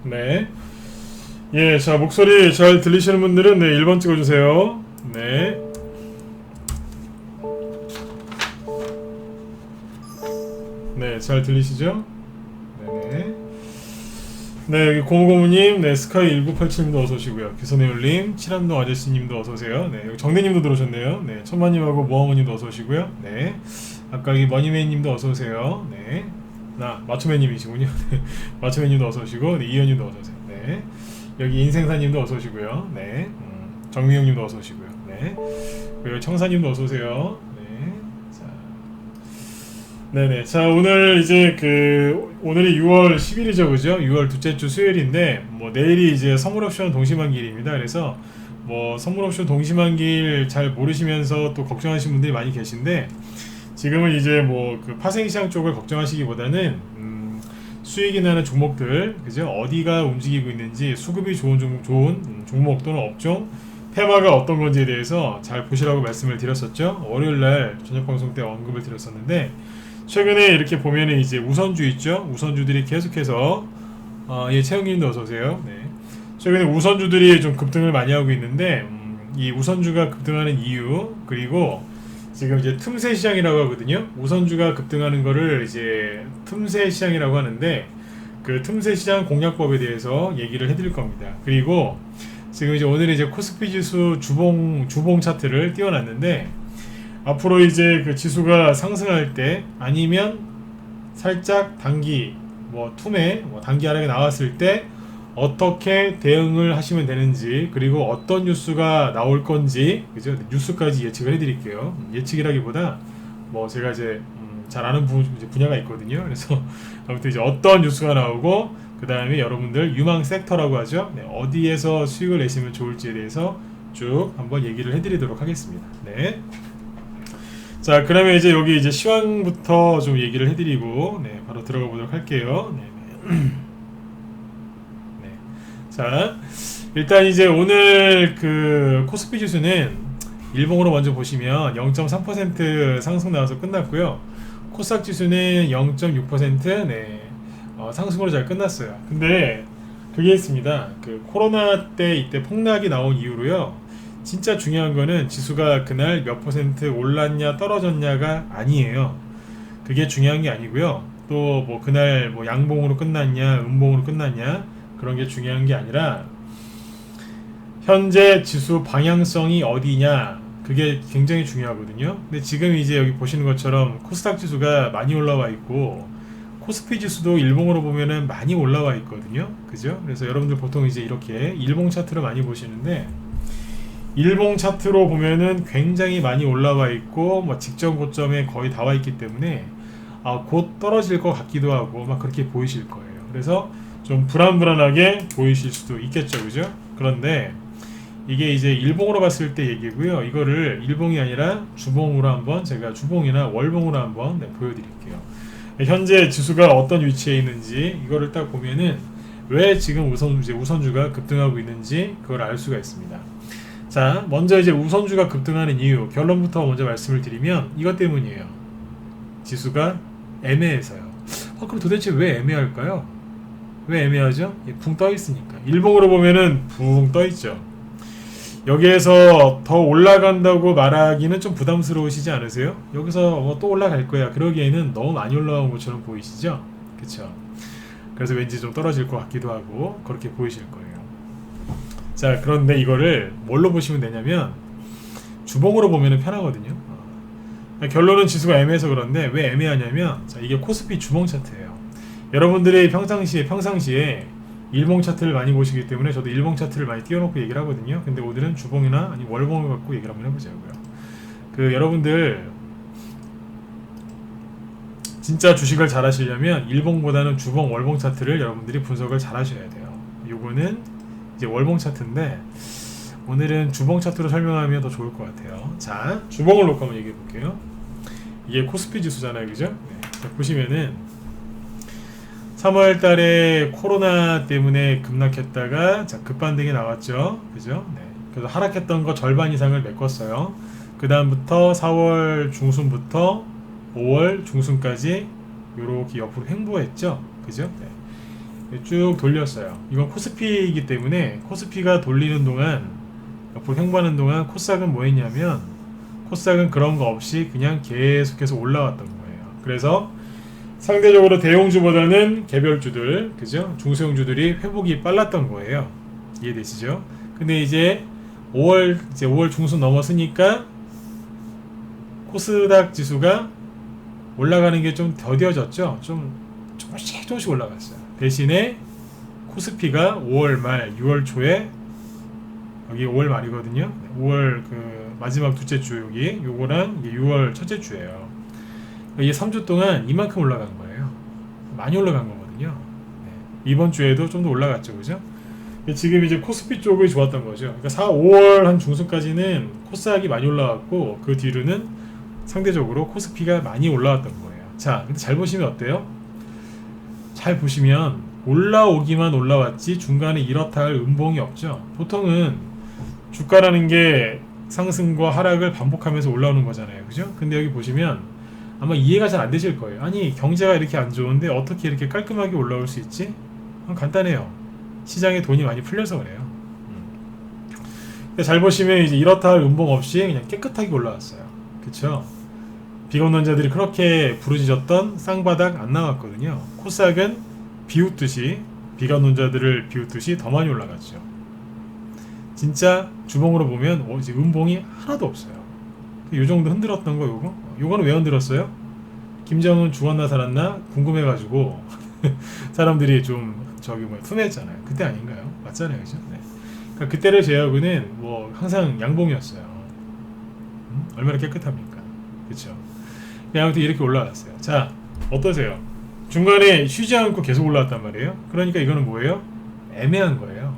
네. 예, 자, 목소리 잘 들리시는 분들은 네, 1번 찍어주세요. 네. 네, 잘 들리시죠? 네네. 네, 여기 고무고무님, 네, 스카이1987님도 어서오시고요. 규선혜율님, 칠한동 아저씨님도 어서오세요. 네, 여기 정대님도 들어오셨네요. 네, 천마님하고 모아모님도 어서오시고요. 네, 아까 여기 머니맨님도 어서오세요. 네, 마초맨님이시군요. 네, 마초맨님도 어서오시고, 네, 이현님도 어서오세요. 네, 여기 인생사님도 어서오시고요. 네, 정미영님도 어서오시고요. 네, 그리고 청사님도 어서오세요. 네, 자, 네네. 자, 오늘 이제 오늘이 6월 10일이죠, 그죠? 6월 둘째 주 수요일인데, 뭐, 내일이 이제 선물 옵션 동시만기일입니다. 그래서, 뭐, 선물 옵션 동시만기일 잘 모르시면서 또 걱정하시는 분들이 많이 계신데, 지금은 이제 뭐, 파생시장 쪽을 걱정하시기보다는, 수익이 나는 종목들, 그죠? 어디가 움직이고 있는지, 수급이 좋은 종목 또는 업종, 테마가 어떤 건지에 대해서 잘 보시라고 말씀을 드렸었죠. 월요일날 저녁 방송 때 언급을 드렸었는데, 최근에 이렇게 보면은 이제 우선주 있죠. 우선주들이 계속해서 예, 채영님도 어서 오세요. 네. 최근에 우선주들이 좀 급등을 많이 하고 있는데 이 우선주가 급등하는 이유 그리고 지금 이제 틈새 시장이라고 하거든요. 우선주가 급등하는 거를 이제 틈새 시장이라고 하는데 그 틈새 시장 공략법에 대해서 얘기를 해드릴 겁니다. 그리고 지금 이제 오늘 이제 코스피 지수 주봉 차트를 띄워놨는데. 앞으로 이제 그 지수가 상승할 때 아니면 살짝 단기 투매 단기 하락이 나왔을 때 어떻게 대응을 하시면 되는지 그리고 어떤 뉴스가 나올 건지 그죠? 뉴스까지 예측을 해드릴게요. 예측이라기보다 뭐 제가 이제 잘 아는 분야가 있거든요. 그래서 아무튼 이제 어떤 뉴스가 나오고 그 다음에 여러분들 유망 섹터라고 하죠. 네, 어디에서 수익을 내시면 좋을지에 대해서 쭉 한번 얘기를 해드리도록 하겠습니다. 네. 자, 그러면 이제 여기 이제 시황부터 좀 얘기를 해드리고, 네, 바로 들어가 보도록 할게요. 네. 네. 자, 일단 이제 오늘 코스피 지수는 일봉으로 먼저 보시면 0.3% 상승 나와서 끝났고요. 코스닥 지수는 0.6% 네, 상승으로 잘 끝났어요. 근데 그게 있습니다. 코로나 때 이때 폭락이 나온 이후로요. 진짜 중요한 거는 지수가 그날 몇 퍼센트 올랐냐 떨어졌냐가 아니에요. 그게 중요한 게 아니고요. 또 뭐 그날 뭐 양봉으로 끝났냐 음봉으로 끝났냐 그런 게 중요한 게 아니라 현재 지수 방향성이 어디냐 그게 굉장히 중요하거든요. 근데 지금 이제 여기 보시는 것처럼 코스닥 지수가 많이 올라와 있고 코스피 지수도 일봉으로 보면은 많이 올라와 있거든요. 그죠? 그래서 여러분들 보통 이제 이렇게 일봉 차트를 많이 보시는데 일봉 차트로 보면은 굉장히 많이 올라와 있고 뭐 직전 고점에 거의 다 와 있기 때문에 곧 떨어질 것 같기도 하고 막 그렇게 보이실 거예요. 그래서 좀 불안불안하게 보이실 수도 있겠죠, 그죠? 그런데 이게 이제 일봉으로 봤을 때 얘기고요. 이거를 일봉이 아니라 주봉으로 한번 제가 주봉이나 월봉으로 한번 보여드릴게요. 현재 지수가 어떤 위치에 있는지 이거를 딱 보면은 왜 지금 우선주가 급등하고 있는지 그걸 알 수가 있습니다. 자, 먼저 이제 우선주가 급등하는 이유 결론부터 먼저 말씀을 드리면 이것 때문이에요. 지수가 애매해서요. 그럼 도대체 왜 애매할까요? 왜 애매하죠? 붕 떠 있으니까. 일봉으로 보면은 붕 떠 있죠. 여기에서 더 올라간다고 말하기는 좀 부담스러우시지 않으세요? 여기서 뭐 또 올라갈 거야. 그러기에는 너무 많이 올라온 것처럼 보이시죠? 그쵸? 그래서 왠지 좀 떨어질 것 같기도 하고 그렇게 보이실 거예요. 자, 그런데 이거를 뭘로 보시면 되냐면 주봉으로 보면 편하거든요. 결론은 지수가 애매해서 그런데 왜 애매하냐면 자, 이게 코스피 주봉 차트예요. 여러분들이 평상시에 일봉 차트를 많이 보시기 때문에 저도 일봉 차트를 많이 띄워놓고 얘기를 하거든요. 근데 오늘은 주봉이나 아니 월봉을 갖고 얘기를 한번 해보자고요. 여러분들 진짜 주식을 잘 하시려면 일봉보다는 주봉, 월봉 차트를 여러분들이 분석을 잘 하셔야 돼요. 요거는 이제 월봉 차트인데 오늘은 주봉 차트로 설명하면 더 좋을 것 같아요. 자, 주봉을 놓고 한번 얘기해 볼게요. 이게 코스피 지수잖아요, 그죠? 네. 자, 보시면은 3월 달에 코로나 때문에 급락했다가 자, 급반등이 나왔죠, 그죠? 네. 그래서 하락했던 거 절반 이상을 메꿨어요. 그 다음부터 4월 중순부터 5월 중순까지 요렇게 옆으로 횡보했죠, 그죠? 네. 쭉 돌렸어요. 이건 코스피이기 때문에 코스피가 돌리는 동안 옆으로 횡보하는 동안 코스닥은 뭐 했냐면 코스닥은 그런 거 없이 그냥 계속해서 올라왔던 거예요. 그래서 상대적으로 대형주보다는 개별주들, 그죠? 중소형주들이 회복이 빨랐던 거예요. 이해되시죠? 근데 이제 5월 중순 넘었으니까 코스닥 지수가 올라가는 게 좀 더뎌졌죠. 조금씩 올라갔어요. 대신에 코스피가 5월 말, 6월 초에 여기 5월 말이거든요. 5월 그 마지막 둘째 주 여기 요거랑 6월 첫째 주예요. 이게 3주 동안 이만큼 올라간 거예요. 많이 올라간 거거든요. 네. 이번 주에도 좀 더 올라갔죠, 그죠? 지금 이제 코스피 쪽이 좋았던 거죠. 그러니까 5월 한 중순까지는 코스닥이 많이 올라왔고 그 뒤로는 상대적으로 코스피가 많이 올라왔던 거예요. 자, 근데 잘 보시면 어때요? 잘 보시면 올라오기만 올라왔지 중간에 이렇다 할 음봉이 없죠. 보통은 주가라는 게 상승과 하락을 반복하면서 올라오는 거잖아요, 그죠? 근데 여기 보시면 아마 이해가 잘 안 되실 거예요. 아니, 경제가 이렇게 안 좋은데 어떻게 이렇게 깔끔하게 올라올 수 있지? 간단해요. 시장에 돈이 많이 풀려서 그래요. 근데 잘 보시면 이제 이렇다 할 음봉 없이 그냥 깨끗하게 올라왔어요. 그쵸? 비건론자들이 그렇게 부르짖었던 쌍바닥 안 나왔거든요. 코스닥은 비웃듯이 비건론자들을 비웃듯이 더 많이 올라갔죠. 진짜 주봉으로 보면 이제 음봉이 하나도 없어요. 요 정도 흔들었던 거 요거는 왜 흔들었어요? 김정은 죽었나 살았나 궁금해가지고 사람들이 좀 투매했잖아요. 그때 아닌가요? 맞잖아요, 그죠? 네. 그러니까 그때를 제외하고는 뭐 항상 양봉이었어요. 얼마나 깨끗합니까? 그렇죠? 아무튼 이렇게 올라갔어요. 자, 어떠세요? 중간에 쉬지 않고 계속 올라왔단 말이에요. 그러니까 이거는 뭐예요? 애매한 거예요.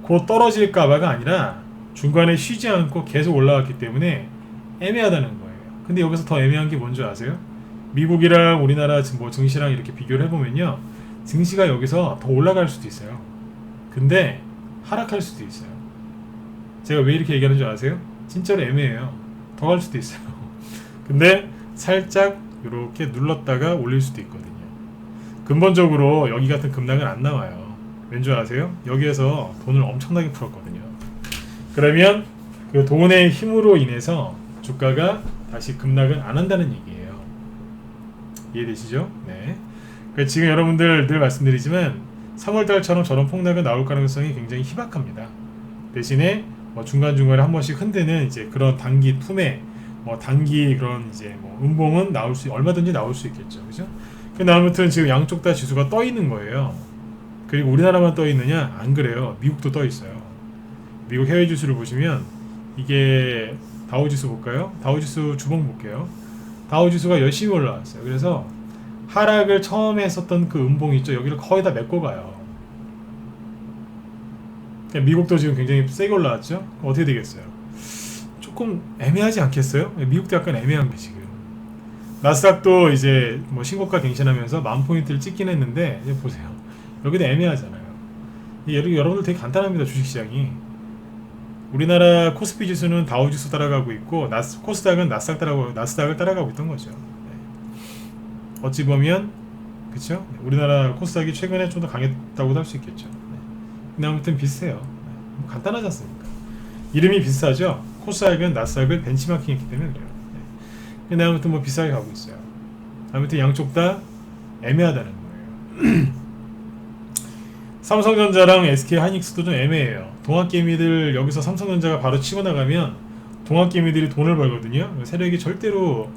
곧 떨어질까봐가 아니라 중간에 쉬지 않고 계속 올라왔기 때문에 애매하다는 거예요. 근데 여기서 더 애매한 게 뭔지 아세요? 미국이랑 우리나라 뭐 증시랑 이렇게 비교를 해보면요, 증시가 여기서 더 올라갈 수도 있어요. 근데 하락할 수도 있어요. 제가 왜 이렇게 얘기하는 줄 아세요? 진짜로 애매해요. 더 갈 수도 있어요. 근데 살짝 이렇게 눌렀다가 올릴 수도 있거든요. 근본적으로 여기 같은 급락은 안 나와요. 왠지 아세요? 여기에서 돈을 엄청나게 풀었거든요. 그러면 그 돈의 힘으로 인해서 주가가 다시 급락은 안 한다는 얘기예요. 이해되시죠? 네. 그러니까 지금 여러분들 늘 말씀드리지만 3월달처럼 저런 폭락은 나올 가능성이 굉장히 희박합니다. 대신에 뭐 중간중간에 한 번씩 흔드는 이제 그런 단기 투매, 뭐 단기 그런 이제 뭐 음봉은 얼마든지 나올 수 있겠죠, 그죠? 근데 아무튼 지금 양쪽 다 지수가 떠 있는 거예요. 그리고 우리나라만 떠 있느냐? 안 그래요. 미국도 떠 있어요. 미국 해외 지수를 보시면 이게 다우 지수 볼까요? 다우 지수 주봉 볼게요. 다우 지수가 열심히 올라왔어요. 그래서 하락을 처음에 했었던 그 음봉 있죠? 여기를 거의 다 메꿔 가요. 미국도 지금 굉장히 세게 올라왔죠? 어떻게 되겠어요? 조금 애매하지 않겠어요? 미국도 약간 애매한 게 지금. 나스닥도 이제 뭐 신고가 갱신하면서 10,000포인트를 찍긴 했는데 이제 보세요. 여기도 애매하잖아요. 여러분들 되게 간단합니다. 주식시장이. 우리나라 코스피 지수는 다우 지수 따라가고 있고 코스닥은 나스닥을 따라가고 있던 거죠. 네. 어찌 보면 그렇죠? 우리나라 코스닥이 최근에 좀 더 강했다고도 할 수 있겠죠. 네. 근데 아무튼 비슷해요. 네. 간단하지 않습니까? 이름이 비슷하죠? 코스닥은 나스닥을 벤치마킹했기 때문에 그래요. 네. 근데 아무튼 뭐 비슷하게 가고 있어요. 아무튼 양쪽 다 애매하다는 거예요. 삼성전자랑 SK하이닉스도 좀 애매해요. 동학개미들 여기서 삼성전자가 바로 치고 나가면 동학개미들이 돈을 벌거든요. 세력이 절대로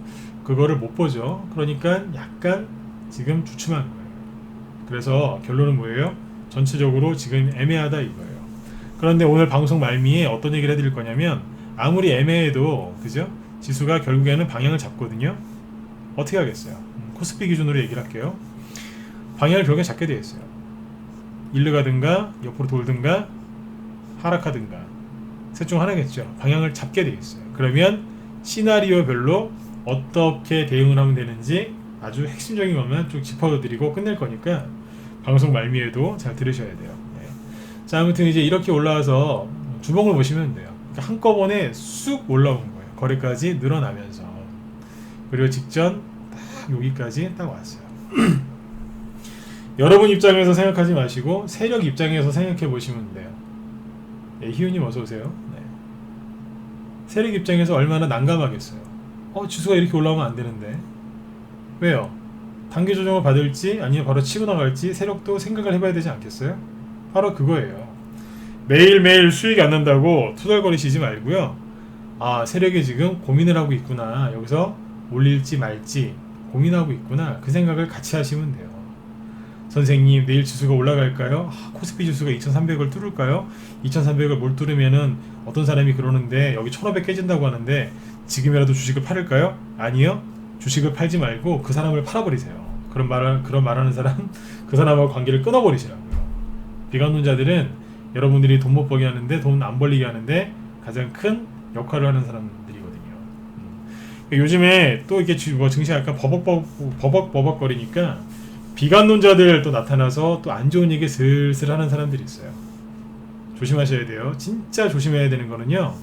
그거를 못 보죠. 그러니까 약간 지금 주춤한 거예요. 그래서 결론은 뭐예요? 전체적으로 지금 애매하다 이거예요. 그런데 오늘 방송 말미에 어떤 얘기를 해드릴 거냐면 아무리 애매해도 그죠? 지수가 결국에는 방향을 잡거든요. 어떻게 하겠어요? 코스피 기준으로 얘기를 할게요. 방향을 결국에 잡게 되어 있어요. 일로 가든가 옆으로 돌든가 하락하든가 셋 중 하나겠죠. 방향을 잡게 되어 있어요. 그러면 시나리오별로 어떻게 대응을 하면 되는지 아주 핵심적인 것만 좀 짚어드리고 끝낼 거니까 방송 말미에도 잘 들으셔야 돼요. 네. 자, 아무튼 이제 이렇게 올라와서 주봉을 보시면 돼요. 그러니까 한꺼번에 쑥 올라온 거예요. 거래까지 늘어나면서. 그리고 직전 딱 여기까지 딱 왔어요. 여러분 입장에서 생각하지 마시고 세력 입장에서 생각해 보시면 돼요. 네, 희우님 어서 오세요. 네. 세력 입장에서 얼마나 난감하겠어요. 지수가 이렇게 올라오면 안 되는데 왜요? 단기 조정을 받을지 아니면 바로 치고 나갈지 세력도 생각을 해봐야 되지 않겠어요? 바로 그거예요. 매일매일 수익이 안 난다고 투덜거리시지 말고요. 세력이 지금 고민을 하고 있구나. 여기서 올릴지 말지 고민하고 있구나. 그 생각을 같이 하시면 돼요. 선생님 내일 지수가 올라갈까요? 코스피 지수가 2300을 뚫을까요? 2300을 못 뚫으면은 어떤 사람이 그러는데 여기 1500 깨진다고 하는데 지금이라도 주식을 팔을까요? 아니요. 주식을 팔지 말고 그 사람을 팔아버리세요. 그런 말하는 사람 그 사람하고 관계를 끊어버리시라고요. 비관론자들은 여러분들이 돈 못 벌게 하는데 돈 안 벌리게 하는데 가장 큰 역할을 하는 사람들이거든요. 요즘에 또 이렇게 증시가 약간 버벅버벅거리니까 비관론자들 또 나타나서 또 안 좋은 얘기 슬슬 하는 사람들이 있어요. 조심하셔야 돼요. 진짜 조심해야 되는 거는요.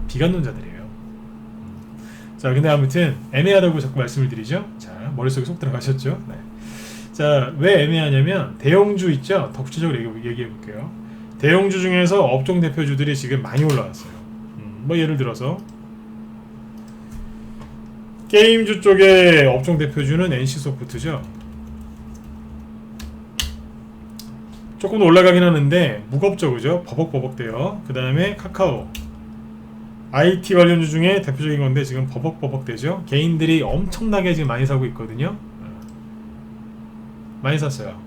비관론자들이에요. 자, 근데 아무튼 애매하다고 자꾸 말씀을 드리죠. 자, 머릿속에 쏙 들어가셨죠? 네. 자, 왜 애매하냐면 대형주 있죠? 더 구체적으로 얘기해 볼게요. 대형주 중에서 업종 대표주들이 지금 많이 올라왔어요. 예를 들어서 게임주 쪽의 업종 대표주는 NC소프트죠. 조금 올라가긴 하는데 무겁죠, 그죠? 버벅버벅대요. 그 다음에 카카오, IT 관련주 중에 대표적인 건데 지금 버벅버벅대죠. 개인들이 엄청나게 지금 많이 사고 있거든요. 많이 샀어요.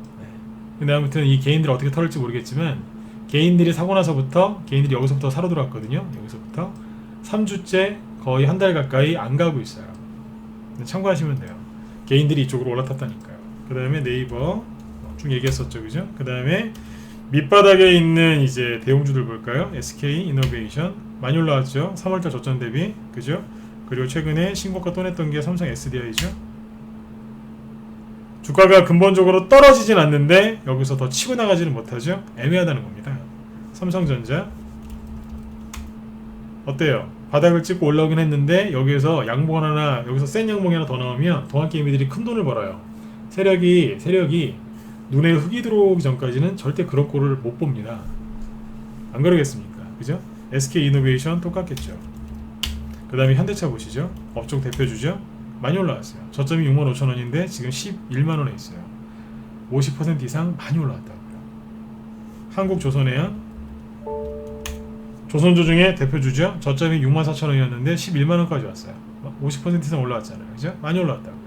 근데 아무튼 이 개인들 어떻게 털을지 모르겠지만 개인들이 사고 나서부터 개인들이 여기서부터 사러 들어왔거든요. 여기서부터 3주째 거의 한 달 가까이 안 가고 있어요. 참고하시면 돼요. 개인들이 이쪽으로 올라탔다니까요. 그 다음에 네이버 쭉 얘기했었죠, 그죠? 그 다음에 밑바닥에 있는 이제 대형주들 볼까요? SK 이노베이션 많이 올라왔죠. 3월달 저점 대비, 그죠? 그리고 최근에 신고가 또 냈던 게 삼성 SDI죠. 주가가 근본적으로 떨어지진 않는데 여기서 더 치고 나가지는 못하죠. 애매하다는 겁니다. 삼성전자 어때요? 바닥을 찍고 올라오긴 했는데 여기에서 양봉 하나, 여기서 센 양봉이 하나 더 나오면 동학개미들이 큰 돈을 벌어요. 세력이 눈에 흙이 들어오기 전까지는 절대 그런 꼴을 못 봅니다. 안 그러겠습니까? 그죠? SK이노베이션 똑같겠죠. 그 다음에 현대차 보시죠. 업종 대표주죠. 많이 올라왔어요. 저점이 65,000원인데 지금 11만원에 있어요. 50% 이상 많이 올라왔다고요. 한국조선해양 조선주 중에 대표주죠. 저점이 64,000원이었는데 11만원까지 왔어요. 50% 이상 올라왔잖아요. 그죠? 많이 올라왔다고요.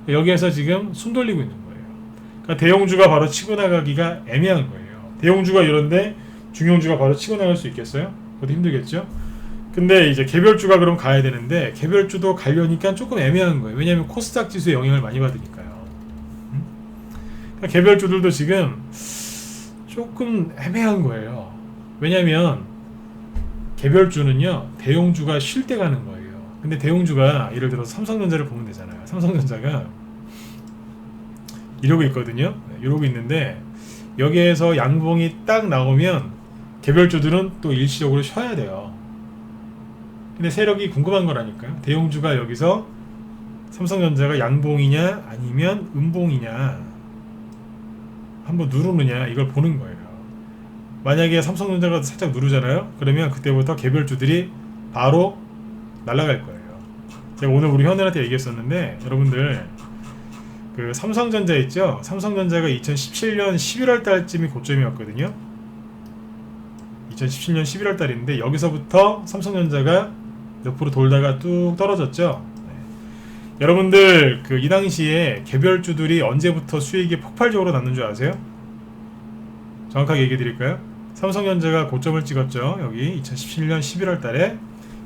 여기에서 지금 숨 돌리고 있는 거예요. 그러니까 대형주가 바로 치고 나가기가 애매한 거예요. 대형주가 이런데 중형주가 바로 치고 나갈 수 있겠어요? 그것도 힘들겠죠? 근데 이제 개별주가 그럼 가야 되는데 개별주도 가려니까 조금 애매한 거예요. 왜냐하면 코스닥 지수에 영향을 많이 받으니까요. 그러니까 개별주들도 지금 조금 애매한 거예요. 왜냐하면 개별주는요 대형주가 쉴 때 가는 거예요. 근데 대형주가 예를 들어서 삼성전자를 보면 되잖아요. 삼성전자가 이러고 있거든요. 이러고 있는데 여기에서 양봉이 딱 나오면 개별주들은 또 일시적으로 쉬어야 돼요. 근데 세력이 궁금한 거라니까요. 대형주가 여기서 삼성전자가 양봉이냐 아니면 음봉이냐 한번 누르느냐 이걸 보는 거예요. 만약에 삼성전자가 살짝 누르잖아요. 그러면 그때부터 개별주들이 바로 날아갈 거예요. 제가 오늘 우리 현우한테 얘기했었는데 여러분들 그 삼성전자 있죠? 삼성전자가 2017년 11월 달쯤이 고점이었거든요. 2017년 11월 달인데 여기서부터 삼성전자가 옆으로 돌다가 뚝 떨어졌죠. 네. 여러분들 그 이 당시에 개별주들이 언제부터 수익이 폭발적으로 났는 줄 아세요? 정확하게 얘기해 드릴까요? 삼성전자가 고점을 찍었죠. 여기 2017년 11월 달에.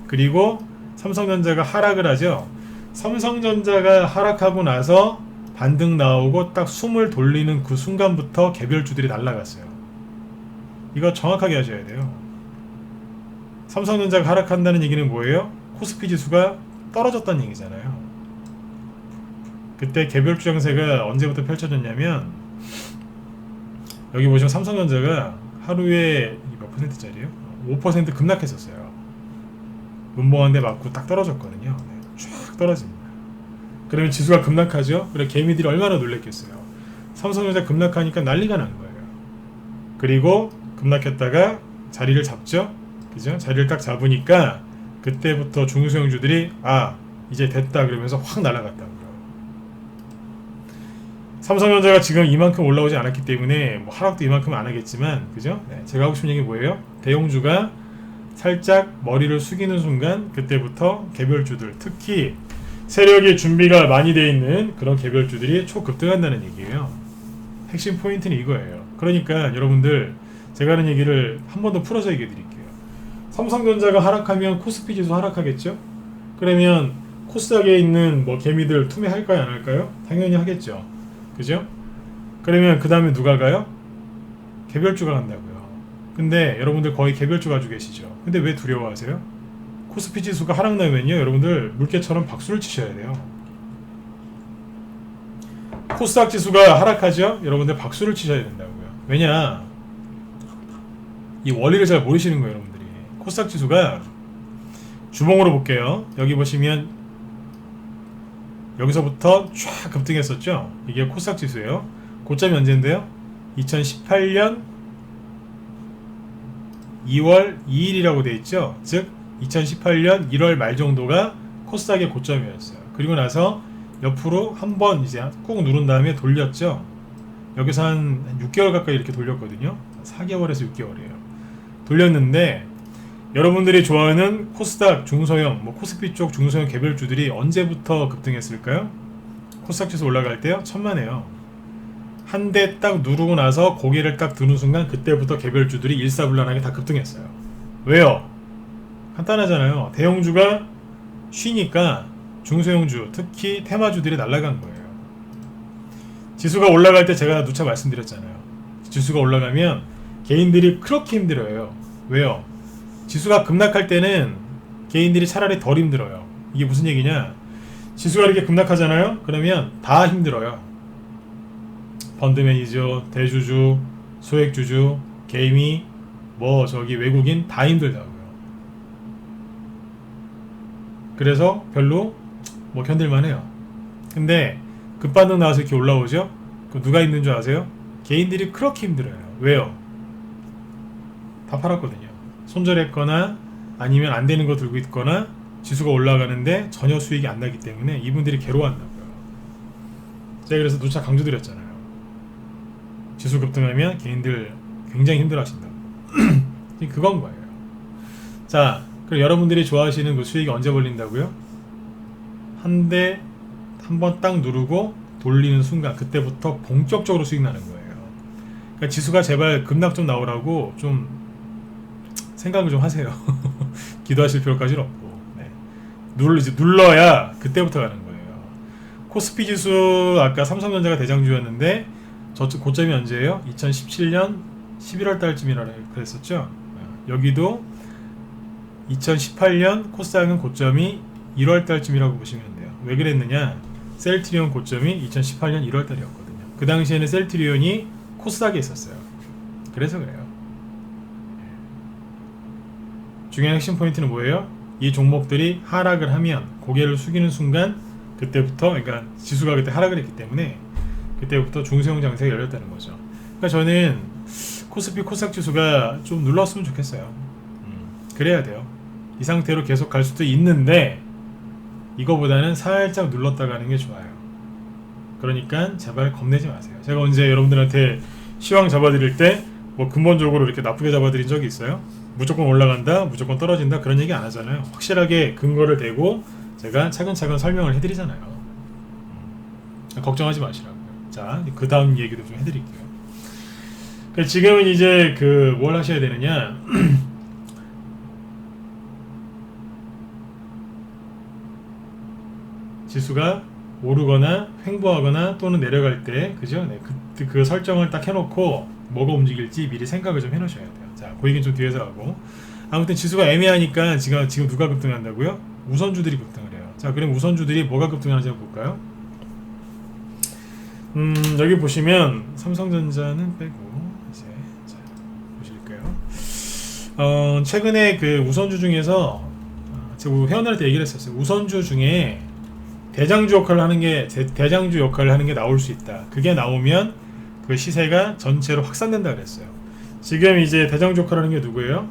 그리고 삼성전자가 하락을 하죠. 삼성전자가 하락하고 나서 반등 나오고 딱 숨을 돌리는 그 순간부터 개별주들이 날아갔어요. 이거 정확하게 하셔야 돼요. 삼성전자가 하락한다는 얘기는 뭐예요? 코스피 지수가 떨어졌다는 얘기잖아요. 그때 개별주 장세가 언제부터 펼쳐졌냐면 여기 보시면 삼성전자가 하루에 몇 퍼센트짜리예요? 5% 급락했었어요. 문봉한데 맞고 딱 떨어졌거든요. 네, 쫙 떨어집니다. 그러면 지수가 급락하죠? 그래 개미들이 얼마나 놀랬겠어요. 삼성전자 급락하니까 난리가 난 거예요. 그리고 급락했다가 자리를 잡죠. 그죠? 자리를 딱 잡으니까 그때부터 중소형주들이 이제 됐다 그러면서 확 날아갔다고요. 삼성전자가 지금 이만큼 올라오지 않았기 때문에 뭐 하락도 이만큼 안 하겠지만, 그죠? 네, 제가 하고 싶은 얘기 뭐예요? 대형주가 살짝 머리를 숙이는 순간 그때부터 개별주들, 특히 세력이 준비가 많이 돼 있는 그런 개별주들이 초급등한다는 얘기예요. 핵심 포인트는 이거예요. 그러니까 여러분들, 제가 하는 얘기를 한 번 더 풀어서 얘기해 드릴게요. 삼성전자가 하락하면 코스피 지수 하락하겠죠? 그러면 코스닥에 있는 뭐 개미들 투매할까요, 안 할까요? 당연히 하겠죠. 그죠? 그러면 그 다음에 누가 가요? 개별주가 간다고요. 근데 여러분들 거의 개별주 가지고 계시죠. 근데 왜 두려워하세요? 코스피 지수가 하락나면요, 여러분들 물개처럼 박수를 치셔야 돼요. 코스닥 지수가 하락하죠? 여러분들 박수를 치셔야 된다고요. 왜냐? 이 원리를 잘 모르시는 거예요, 여러분들이. 코스닥 지수가 주봉으로 볼게요. 여기 보시면 여기서부터 쫙 급등했었죠. 이게 코스닥 지수예요. 고점이 언제인데요? 2018년 2월 2일이라고 돼 있죠. 즉 2018년 1월 말 정도가 코스닥의 고점이었어요. 그리고 나서 옆으로 한번 이제 꾹 누른 다음에 돌렸죠. 여기서 한 6개월 가까이 이렇게 돌렸거든요. 4개월에서 6개월이에요. 돌렸는데 여러분들이 좋아하는 코스닥 중소형, 뭐 코스피 쪽 중소형 개별주들이 언제부터 급등했을까요? 코스닥 지수 올라갈 때요? 천만에요. 한 대 딱 누르고 나서 고개를 딱 드는 순간 그때부터 개별주들이 일사불란하게 다 급등했어요. 왜요? 간단하잖아요. 대형주가 쉬니까 중소형주, 특히 테마주들이 날아간 거예요. 지수가 올라갈 때 제가 누차 말씀드렸잖아요. 지수가 올라가면 개인들이 그렇게 힘들어요. 왜요? 지수가 급락할 때는 개인들이 차라리 덜 힘들어요. 이게 무슨 얘기냐? 지수가 이렇게 급락하잖아요? 그러면 다 힘들어요. 펀드 매니저, 대주주, 소액주주, 개미, 외국인 다 힘들다고요. 그래서 별로 견딜만 해요. 근데 급반등 나와서 이렇게 올라오죠? 그 누가 힘든 줄 아세요? 개인들이 그렇게 힘들어요. 왜요? 다 팔았거든요. 손절했거나 아니면 안 되는 거 들고 있거나 지수가 올라가는데 전혀 수익이 안 나기 때문에 이분들이 괴로워한다고요. 제가 그래서 누차 강조드렸잖아요. 지수 급등하면 개인들 굉장히 힘들어 하신다고. 그건 거예요. 자, 그럼 여러분들이 좋아하시는 그 수익이 언제 벌린다고요? 한 번 딱 누르고 돌리는 순간 그때부터 본격적으로 수익 나는 거예요. 그러니까 지수가 제발 급락 좀 나오라고 좀 생각을 좀 하세요. 기도하실 필요까지는 없고. 네. 눌러야 그때부터 가는 거예요. 코스피 지수 아까 삼성전자가 대장주였는데 저쪽 고점이 언제예요? 2017년 11월 달쯤이라 그랬었죠. 여기도 2018년 코스닥은 고점이 1월 달쯤이라고 보시면 돼요. 왜 그랬느냐? 셀트리온 고점이 2018년 1월 달이었거든요. 그 당시에는 셀트리온이 코스닥에 있었어요. 그래서 그래요. 중요한 핵심 포인트는 뭐예요? 이 종목들이 하락을 하면 고개를 숙이는 순간 그때부터, 그러니까 지수가 그때 하락을 했기 때문에 그때부터 중소형 장세가 열렸다는 거죠. 그러니까 저는 코스피 코스닥 지수가 좀 눌렀으면 좋겠어요. 그래야 돼요. 이 상태로 계속 갈 수도 있는데 이거보다는 살짝 눌렀다 가는 게 좋아요. 그러니까 제발 겁내지 마세요. 제가 언제 여러분들한테 시황 잡아드릴 때 뭐 근본적으로 이렇게 나쁘게 잡아드린 적이 있어요? 무조건 올라간다, 무조건 떨어진다 그런 얘기 안 하잖아요. 확실하게 근거를 대고 제가 차근차근 설명을 해드리잖아요. 걱정하지 마시라고요. 자, 그 다음 얘기도 좀 해드릴게요. 지금은 이제 뭘 하셔야 되느냐? 지수가 오르거나 횡보하거나 또는 내려갈 때, 그죠? 네, 그 설정을 딱 해놓고 뭐가 움직일지 미리 생각을 좀 해놓으셔야 돼요. 자, 그 얘기는 좀 뒤에서 하고. 아무튼 지수가 애매하니까 지금 누가 급등한다고요? 우선주들이 급등을 해요. 자, 그럼 우선주들이 뭐가 급등하는지 한번 볼까요? 여기 보시면 삼성전자는 빼고 이제 자, 보실까요? 최근에 그 우선주 중에서 제가 회원들한테 얘기를 했었어요. 우선주 중에 대장주 역할을 하는 게 나올 수 있다. 그게 나오면 그 시세가 전체로 확산된다 그랬어요. 지금 이제 대장조카라는 게 누구예요?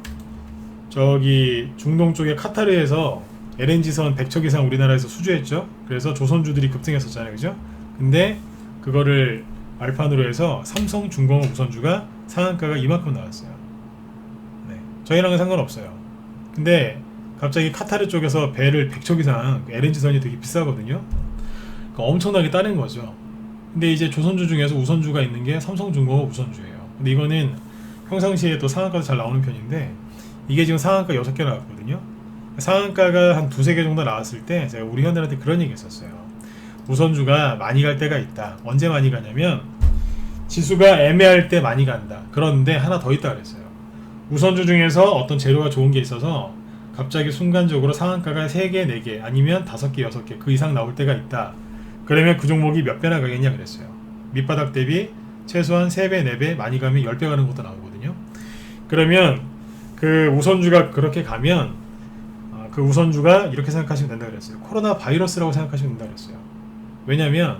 저기 중동 쪽에 카타르에서 LNG선 100척 이상 우리나라에서 수주했죠. 그래서 조선주들이 급등했었잖아요, 그죠? 근데 그거를 알판으로 해서 삼성중공업 우선주가 상한가가 이만큼 나왔어요. 네, 저희랑은 상관없어요. 근데 갑자기 카타르 쪽에서 배를 100척 이상 LNG선이 되게 비싸거든요. 그러니까 엄청나게 따는 거죠. 근데 이제 조선주 중에서 우선주가 있는 게 삼성중공업 우선주예요. 근데 이거는 평상시에 또 상한가도 잘 나오는 편인데 이게 지금 상한가 6개 나왔거든요. 상한가가 한 두세 개 정도 나왔을 때 제가 우리 현대한테 그런 얘기 했었어요. 우선주가 많이 갈 때가 있다. 언제 많이 가냐면 지수가 애매할 때 많이 간다. 그런데 하나 더 있다 그랬어요. 우선주 중에서 어떤 재료가 좋은 게 있어서 갑자기 순간적으로 상한가가 3개, 4개 아니면 5개, 6개 그 이상 나올 때가 있다. 그러면 그 종목이 몇 배나 가겠냐 그랬어요. 밑바닥 대비 최소한 3배, 4배 많이 가면 10배 가는 것도 나오거든요. 그러면 그 우선주가 그렇게 가면 그 우선주가 이렇게 생각하시면 된다 그랬어요. 코로나 바이러스라고 생각하시면 된다 그랬어요. 왜냐면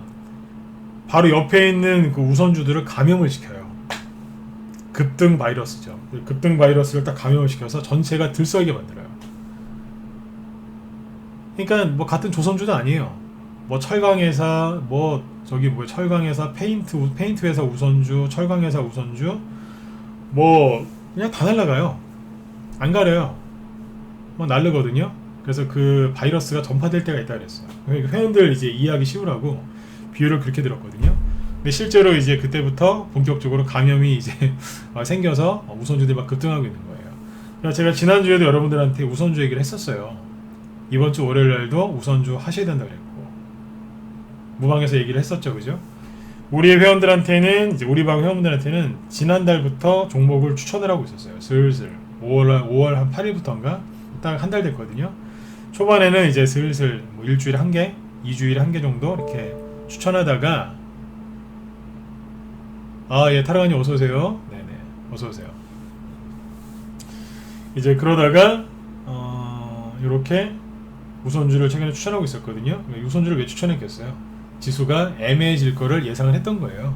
바로 옆에 있는 그 우선주들을 감염을 시켜요. 급등 바이러스죠. 급등 바이러스를 딱 감염을 시켜서 전체가 들썩이게 만들어요. 그러니까 뭐 같은 조선주도 아니에요. 뭐 철강회사, 뭐 저기 뭐 철강회사, 페인트 회사 우선주, 철강회사 우선주, 뭐 그냥 다 날라가요. 안 가려요. 뭐 날르거든요. 그래서 그 바이러스가 전파될 때가 있다 그랬어요. 그러니까 회원들 이제 이해하기 쉬우라고 비유를 그렇게 들었거든요. 근데 실제로 이제 그때부터 본격적으로 감염이 이제 생겨서 우선주들이 막 급등하고 있는 거예요. 그래서 제가 지난주에도 여러분들한테 우선주 얘기를 했었어요. 이번 주 월요일 날도 우선주 하셔야 된다 그랬고 무방에서 얘기를 했었죠, 그죠? 우리 회원들한테는 이제 우리 방 회원분들한테는 지난달부터 종목을 추천을 하고 있었어요. 슬슬 5월 한 8일부터인가 딱 한 달 됐거든요. 초반에는 이제 슬슬 뭐 일주일에 한 개, 2주일에 한 개 정도 이렇게 추천하다가 예, 타라가님 어서 오세요. 네네, 어서 오세요. 이제 그러다가 이렇게 우선주를 최근에 추천하고 있었거든요. 우선주를 왜 추천했겠어요? 지수가 애매해질 거를 예상을 했던 거예요.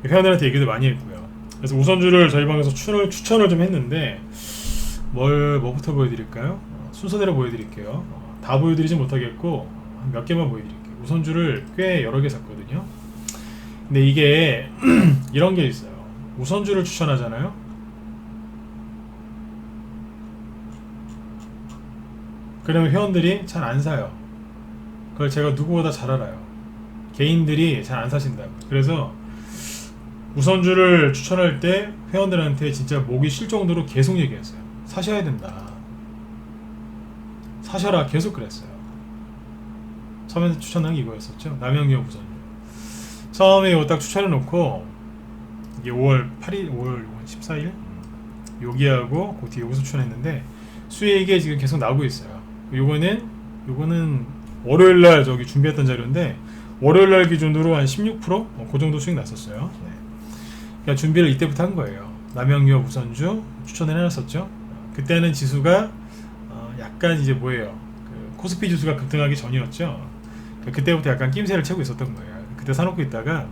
회원들한테 얘기도 많이 했고요. 그래서 우선주를 저희 방에서 추천을 좀 했는데 뭐부터 보여드릴까요? 순서대로 보여드릴게요. 다 보여드리지 못하겠고 몇 개만 보여드릴게요. 우선주를 꽤 여러 개 샀거든요. 근데 이게 이런 게 있어요. 우선주를 추천하잖아요. 그러면 회원들이 잘 안 사요. 그걸 제가 누구보다 잘 알아요. 개인들이 잘 안 사신다고. 그래서 우선주를 추천할 때 회원들한테 진짜 목이 쉴 정도로 계속 얘기했어요. 사셔야 된다. 사셔라. 계속 그랬어요. 처음에 추천한 게 이거였었죠. 남영유업 우선주. 처음에 이거 딱 추천해놓고 이게 5월 14일 여기하고 그 뒤에 여기서 추천했는데 수익이 지금 계속 나오고 있어요. 요거는 월요일날 저기 준비했던 자료인데 월요일날 기준으로 한 16%? 그 정도 수익 났었어요. 네. 그러니까 준비를 이때부터 한 거예요. 남영유업 우선주 추천을 해놨었죠. 그때는 지수가 약간 이제 뭐예요? 그 코스피 지수가 급등하기 전이었죠. 그때부터 약간 낌새를 채고 있었던 거예요. 그때 사놓고 있다가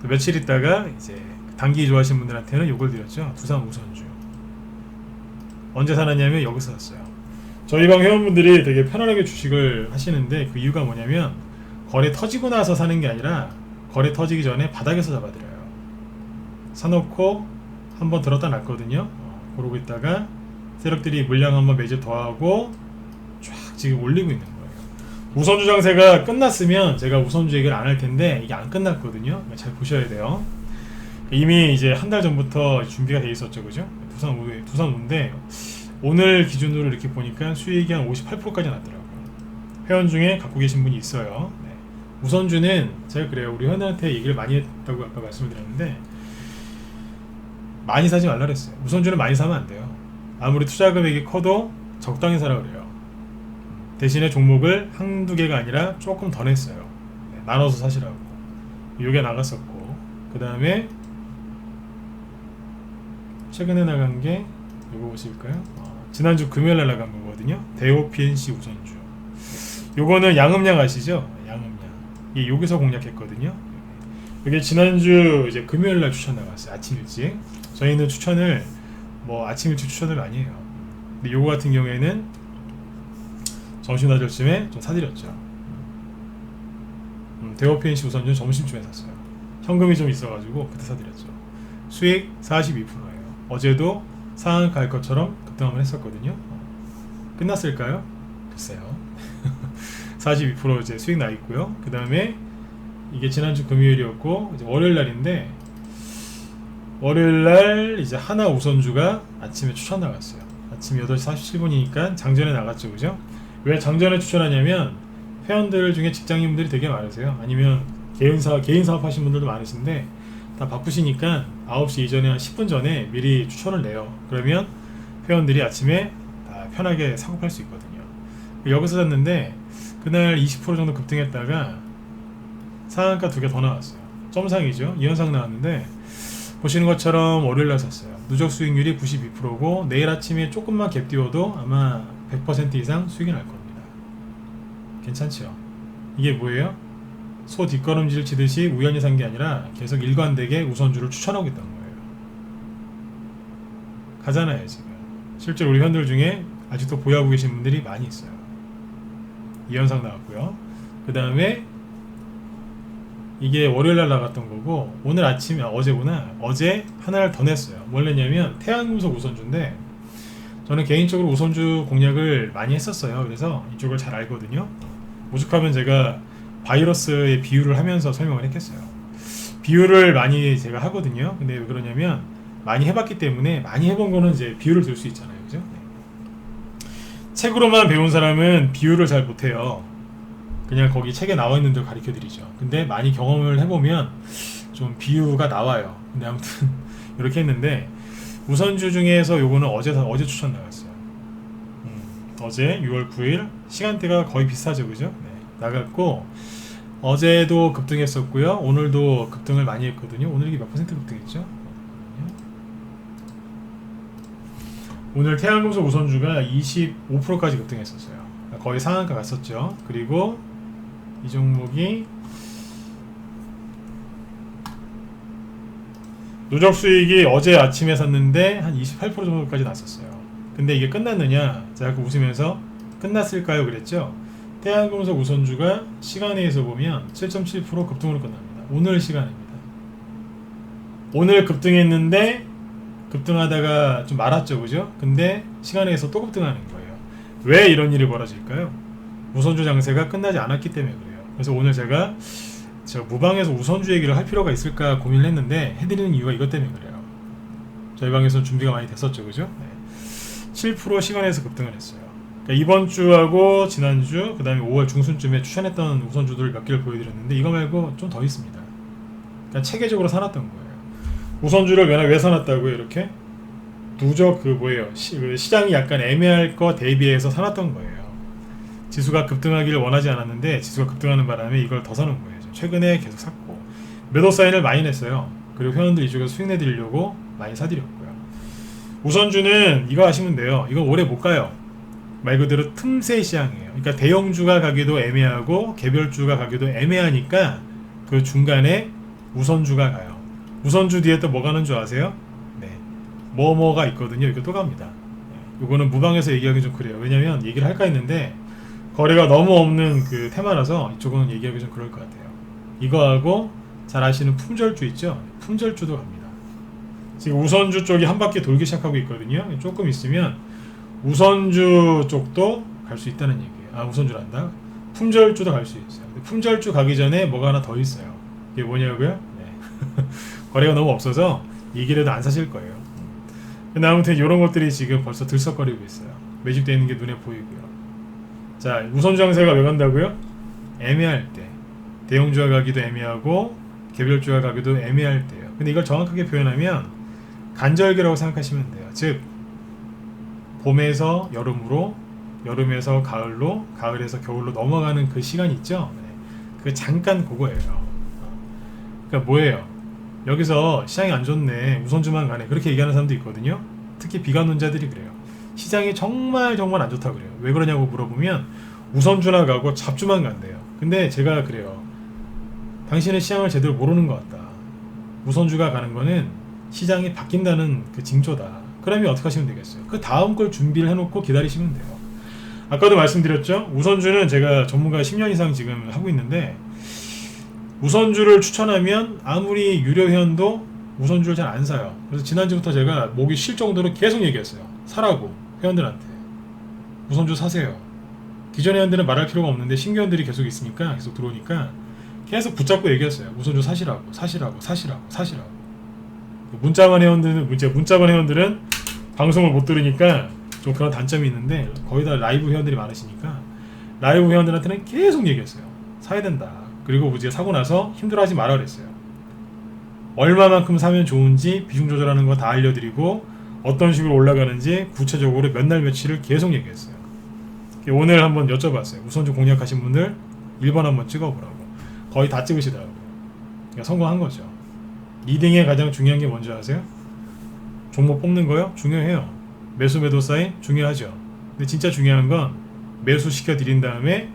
또 며칠 있다가 이제 단기 좋아하시는 분들한테는 요걸 드렸죠. 두산 우선주. 언제 사놨냐면 여기서 샀어요. 저희 방 회원분들이 되게 편안하게 주식을 하시는데 그 이유가 뭐냐면 거래 터지고 나서 사는 게 아니라 거래 터지기 전에 바닥에서 잡아드려요. 사놓고 한번 들었다 놨거든요. 그러고 있다가 세력들이 물량 한번 매집 더하고 쫙 지금 올리고 있는 거예요. 우선주 장세가 끝났으면 제가 우선주 얘기를 안 할 텐데 이게 안 끝났거든요. 잘 보셔야 돼요. 이미 이제 한 달 전부터 준비가 돼 있었죠, 그죠? 두산우인데 오늘 기준으로 이렇게 보니까 수익이 한 58%까지 났더라고요. 회원 중에 갖고 계신 분이 있어요. 네. 우선주는 제가 그래요. 우리 회원한테 얘기를 많이 했다고 아까 말씀을 드렸는데 많이 사지 말라 그랬어요. 우선주는 많이 사면 안 돼요. 아무리 투자 금액이 커도 적당히 사라 그래요. 대신에 종목을 한두 개가 아니라 조금 더 냈어요. 네, 나눠서 사시라고. 요게 나갔었고 그 다음에 최근에 나간 게 이거 보실까요? 지난주 금요일날 나간 거거든요. 대호 PNC 우선주. 요거는 양음량 아시죠? 양음량. 이 여기서 공략했거든요. 이게 지난주 이제 금요일날 추천 나갔어요. 아침 일찍. 저희는 추천을 뭐 아침 일찍 추천을 많이 해요. 근데 요거 같은 경우에는 점심 나절쯤에 좀 사드렸죠. 대오PNC 우선주 점심쯤에 샀어요. 현금이 좀 있어가지고 그때 사드렸죠. 수익 42%예요. 어제도 상한가 할 것처럼 급등 한번 했었거든요. 끝났을까요? 글쎄요. 42% 이제 수익 나 있고요. 그 다음에 이게 지난주 금요일이었고 이제 월요일 날인데, 월요일 날 이제 하나 우선주가 아침에 추천 나갔어요. 아침 8시 47분이니까 장전에 나갔죠, 그죠? 왜 장전에 추천하냐면 회원들 중에 직장인분들이 되게 많으세요. 아니면 개인 사업 하신 분들도 많으신데 다 바쁘시니까 9시 이전에 한 10분 전에 미리 추천을 내요. 그러면 회원들이 아침에 다 편하게 사고 팔 수 있거든요. 여기서 샀는데 그날 20% 정도 급등했다가 상한가 2개 더 나왔어요. 점상이죠. 이현상 나왔는데 보시는 것처럼 월요일날 샀어요. 누적 수익률이 92%고 내일 아침에 조금만 갭 띄워도 아마 100% 이상 수익이 날 겁니다. 괜찮죠? 이게 뭐예요? 소 뒷걸음질 치듯이 우연히 산 게 아니라 계속 일관되게 우선주를 추천하고 있다는 거예요. 가잖아요 지금. 실제로 우리 회원들 중에 아직도 보유하고 계신 분들이 많이 있어요. 이현상 나왔고요. 그 다음에 이게 월요일날 나갔던 거고, 오늘 아침에 어제구나. 어제 하나를 더 냈어요. 뭘 냈냐면 태양금속 우선주인데, 저는 개인적으로 우선주 공략을 많이 했었어요. 그래서 이쪽을 잘 알거든요. 오죽하면 제가 바이러스의 비유를 하면서 설명을 했겠어요. 비유를 많이 제가 하거든요. 근데 왜 그러냐면 많이 해봤기 때문에, 많이 해본 거는 이제 비유를 들 수 있잖아요, 그죠? 네. 책으로만 배운 사람은 비유를 잘 못해요. 그냥 거기 책에 나와 있는 대로 가르쳐 드리죠. 근데 많이 경험을 해보면 좀 비유가 나와요. 근데 아무튼 이렇게 했는데, 우선주 중에서 요거는 어제 추천 나갔어요. 어제 6월 9일 시간대가 거의 비슷하죠, 그죠? 네, 나갔고 어제도 급등했었고요. 오늘도 급등을 많이 했거든요. 오늘 이게 몇 % 급등했죠? 오늘 태양금속 우선주가 25%까지 급등했었어요. 거의 상한가 갔었죠. 그리고 이 종목이 누적 수익이 어제 아침에 샀는데 한 28% 정도까지 났었어요. 근데 이게 끝났느냐? 제가 웃으면서 끝났을까요? 그랬죠? 태양금속 우선주가 시간에서 보면 7.7% 급등으로 끝납니다. 오늘 시간입니다. 오늘 급등했는데 급등하다가 좀 말았죠, 그죠? 근데 시간에서 또 급등하는 거예요. 왜 이런 일이 벌어질까요? 우선주 장세가 끝나지 않았기 때문에 그래요. 그래서 오늘 제가 무방에서 우선주 얘기를 할 필요가 있을까 고민을 했는데, 해드리는 이유가 이것 때문에 그래요. 저희 방에서 준비가 많이 됐었죠, 그죠? 네. 7% 시간에서 급등을 했어요. 그러니까 이번 주하고 지난주, 그 다음에 5월 중순쯤에 추천했던 우선주들을 몇 개를 보여드렸는데, 이거 말고 좀 더 있습니다. 그러니까 체계적으로 사놨던 거예요. 우선주를 왜 사놨다고요? 이렇게 누적 시장이 약간 애매할 거 대비해서 사놨던 거예요. 지수가 급등하기를 원하지 않았는데 지수가 급등하는 바람에 이걸 더 사는 거예요. 최근에 계속 샀고 매도 사인을 많이 냈어요. 그리고 회원들 이쪽에서 수익 내드리려고 많이 사드렸고요. 우선주는 이거 하시면 돼요. 이거 오래 못 가요. 말 그대로 틈새 시장이에요. 그러니까 대형주가 가기도 애매하고 개별주가 가기도 애매하니까 그 중간에 우선주가 가요. 우선주 뒤에 또 뭐 가는 줄 아세요? 네, 뭐가 있거든요. 이거 또 갑니다. 네. 이거는 무방에서 얘기하기 좀 그래요. 왜냐면 얘기를 할까 했는데 거래가 너무 없는 그 테마라서 이쪽은 얘기하기 좀 그럴 것 같아요. 이거하고 잘 아시는 품절주 있죠? 품절주도 갑니다. 지금 우선주 쪽이 한 바퀴 돌기 시작하고 있거든요. 조금 있으면 우선주 쪽도 갈 수 있다는 얘기예요. 아, 우선주란다. 품절주도 갈 수 있어요. 근데 품절주 가기 전에 뭐가 하나 더 있어요. 이게 뭐냐고요? 네. 거래가 너무 없어서 이 길에도 안 사실 거예요. 근데 아무튼 이런 것들이 지금 벌써 들썩거리고 있어요. 매집되어 있는 게 눈에 보이고요. 자, 우선주 장세가 왜 간다고요? 애매할 때. 대형주가 가기도 애매하고 개별주가 가기도 애매할 때예요. 근데 이걸 정확하게 표현하면 간절기라고 생각하시면 돼요. 즉 봄에서 여름으로, 여름에서 가을로, 가을에서 겨울로 넘어가는 그 시간 있죠? 네. 그 잠깐 그거예요. 그러니까 뭐예요? 여기서 시장이 안 좋네, 우선주만 가네, 그렇게 얘기하는 사람도 있거든요. 특히 비관론자들이 그래요. 시장이 정말 안 좋다고 그래요. 왜 그러냐고 물어보면 우선주나 가고 잡주만 간대요. 근데 제가 그래요. 당신은 시장을 제대로 모르는 것 같다. 우선주가 가는 거는 시장이 바뀐다는 그 징조다. 그러면 어떻게 하시면 되겠어요? 그 다음 걸 준비를 해놓고 기다리시면 돼요. 아까도 말씀드렸죠? 우선주는 제가 전문가 10년 이상 지금 하고 있는데 우선주를 추천하면 아무리 유료 회원도 우선주를 잘 안 사요. 그래서 지난주부터 제가 목이 쉴 정도로 계속 얘기했어요. 사라고 회원들한테. 우선주 사세요. 기존 회원들은 말할 필요가 없는데 신규 회원들이 계속 있으니까 계속 들어오니까 계속 붙잡고 얘기했어요. 우선주 사시라고 사시라고 사시라고 사시라고. 문자반 회원들은 방송을 못 들으니까 좀 그런 단점이 있는데 거의 다 라이브 회원들이 많으시니까 라이브 회원들한테는 계속 얘기했어요. 사야 된다. 그리고 이제 사고 나서 힘들어하지 말아 그랬어요. 얼마만큼 사면 좋은지 비중 조절하는 거 다 알려드리고 어떤 식으로 올라가는지 구체적으로 몇 날 며칠을 계속 얘기했어요. 오늘 한번 여쭤봤어요. 우선주 공략하신 분들 1번 한번 찍어보라고. 거의 다 찍으시더라고요. 그러니까 성공한 거죠. 리딩에 가장 중요한 게 뭔지 아세요? 종목 뽑는 거요? 중요해요. 매수 매도 사인 중요하죠. 근데 진짜 중요한 건 매수 시켜드린 다음에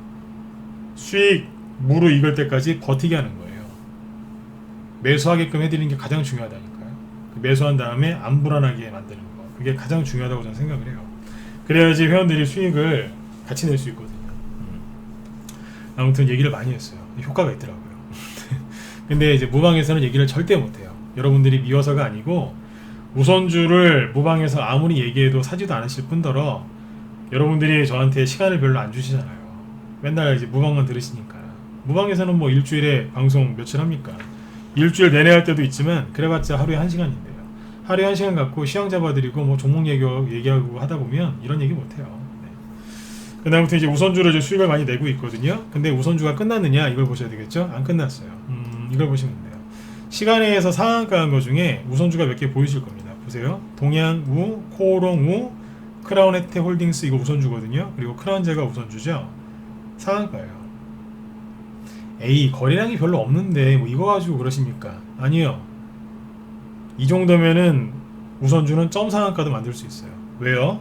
수익 무르익을 때까지 버티게 하는 거예요. 매수하게끔 해드리는 게 가장 중요하다니까요. 매수한 다음에 안 불안하게 만드는 거. 그게 가장 중요하다고 저는 생각을 해요. 그래야지 회원들이 수익을 같이 낼 수 있거든요. 아무튼 얘기를 많이 했어요. 효과가 있더라고요. 근데 이제 무방에서는 얘기를 절대 못해요. 여러분들이 미워서가 아니고 우선주를 무방에서 아무리 얘기해도 사지도 않으실 뿐더러 여러분들이 저한테 시간을 별로 안 주시잖아요. 맨날 이제 무방만 들으시니까. 무방에서는 뭐 일주일에 방송 며칠 합니까? 일주일 내내 할 때도 있지만 그래봤자 하루에 1시간인데요. 하루에 1시간 갖고 시황 잡아드리고 뭐 종목 얘기하고 하다 보면 이런 얘기 못해요. 네. 그다음부터 이제 우선주를 이제 수익을 많이 내고 있거든요. 근데 우선주가 끝났느냐 이걸 보셔야 되겠죠? 안 끝났어요. 이걸 보시면 돼요. 시간에서 상한가 한 거 중에 우선주가 몇 개 보이실 겁니다. 보세요. 동양우, 코오롱우, 크라운 혜택 홀딩스 이거 우선주거든요. 그리고 크라운제가 우선주죠. 상한가예요. 에이 거래량이 별로 없는데 뭐 이거 가지고 그러십니까? 아니요. 이 정도면은 우선주는 점 상한가도 만들 수 있어요. 왜요?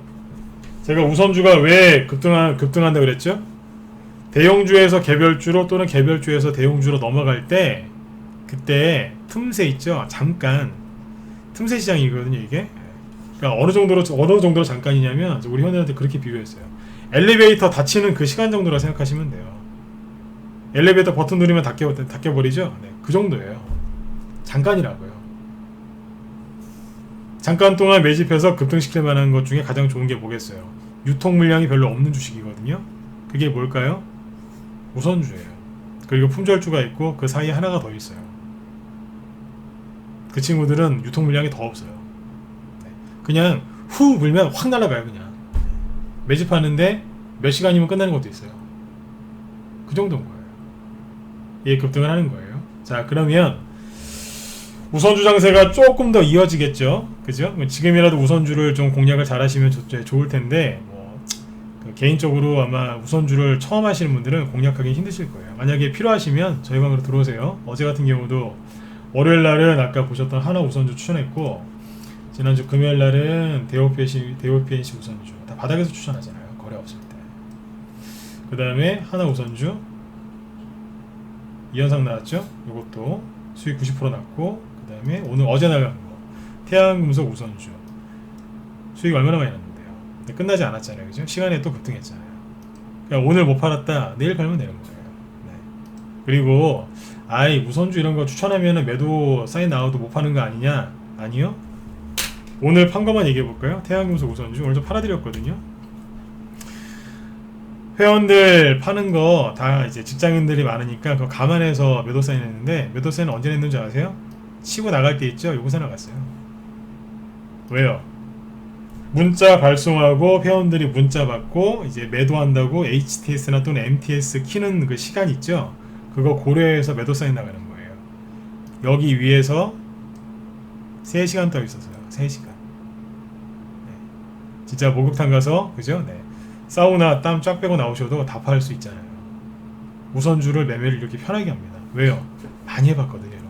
제가 우선주가 왜 급등한다 그랬죠? 대형주에서 개별주로 또는 개별주에서 대형주로 넘어갈 때 그때 틈새 있죠? 잠깐 틈새 시장이거든요 이게. 그러니까 어느 정도로 잠깐이냐면 우리 회원들한테 그렇게 비교했어요. 엘리베이터 닫히는 그 시간 정도라 생각하시면 돼요. 엘리베이터 버튼 누르면 닫혀버리죠? 네, 그 정도예요. 잠깐이라고요. 잠깐 동안 매집해서 급등시킬 만한 것 중에 가장 좋은 게 뭐겠어요? 유통 물량이 별로 없는 주식이거든요. 그게 뭘까요? 우선주예요. 그리고 품절주가 있고 그 사이에 하나가 더 있어요. 그 친구들은 유통 물량이 더 없어요. 그냥 후 불면 확 날아가요. 그냥 매집하는데 몇 시간이면 끝나는 것도 있어요. 그 정도인 거예요. 이게 급등을 하는 거예요. 자 그러면 우선주 장세가 조금 더 이어지겠죠. 그죠? 지금이라도 우선주를 좀 공략을 잘 하시면 좋을 텐데 개인적으로 아마 우선주를 처음 하시는 분들은 공략하기 힘드실 거예요. 만약에 필요하시면 저희 방으로 들어오세요. 어제 같은 경우도 월요일 날은 아까 보셨던 하나 우선주 추천했고 지난주 금요일 날은 대오PNC 우선주 다 바닥에서 추천하잖아요. 거래 없을 때. 그 다음에 하나 우선주 이현상 나왔죠? 이것도 수익 90% 났고 그 다음에 오늘 어제 나간 거 태양금속 우선주 수익 얼마나 많이 났는데요. 근데 끝나지 않았잖아요. 그죠? 시간에 또 급등했잖아요. 그러니까 오늘 못 팔았다 내일 팔면 되는 거예요. 네. 그리고 우선주 이런 거 추천하면 매도 사인 나와도 못 파는 거 아니냐? 아니요. 오늘 판 거만 얘기해 볼까요? 태양금속 우선주 오늘 좀 팔아드렸거든요. 회원들 파는 거 다 이제 직장인들이 많으니까 그거 감안해서 매도 사인 했는데 매도 사인 언제 냈는지 아세요? 치고 나갈 때 있죠? 요거서 나갔어요. 왜요? 문자 발송하고 회원들이 문자 받고 이제 매도한다고 HTS나 또는 MTS 키는 그 시간 있죠? 그거 고려해서 매도 사인 나가는 거예요. 여기 위에서 3시간 떠 있었어요. 3시간. 네. 진짜 목욕탕 가서 그죠? 네. 사우나 땀 쫙 빼고 나오셔도 다 팔 수 있잖아요. 우선주를 매매를 이렇게 편하게 합니다. 왜요? 많이 해봤거든요. 이런 거.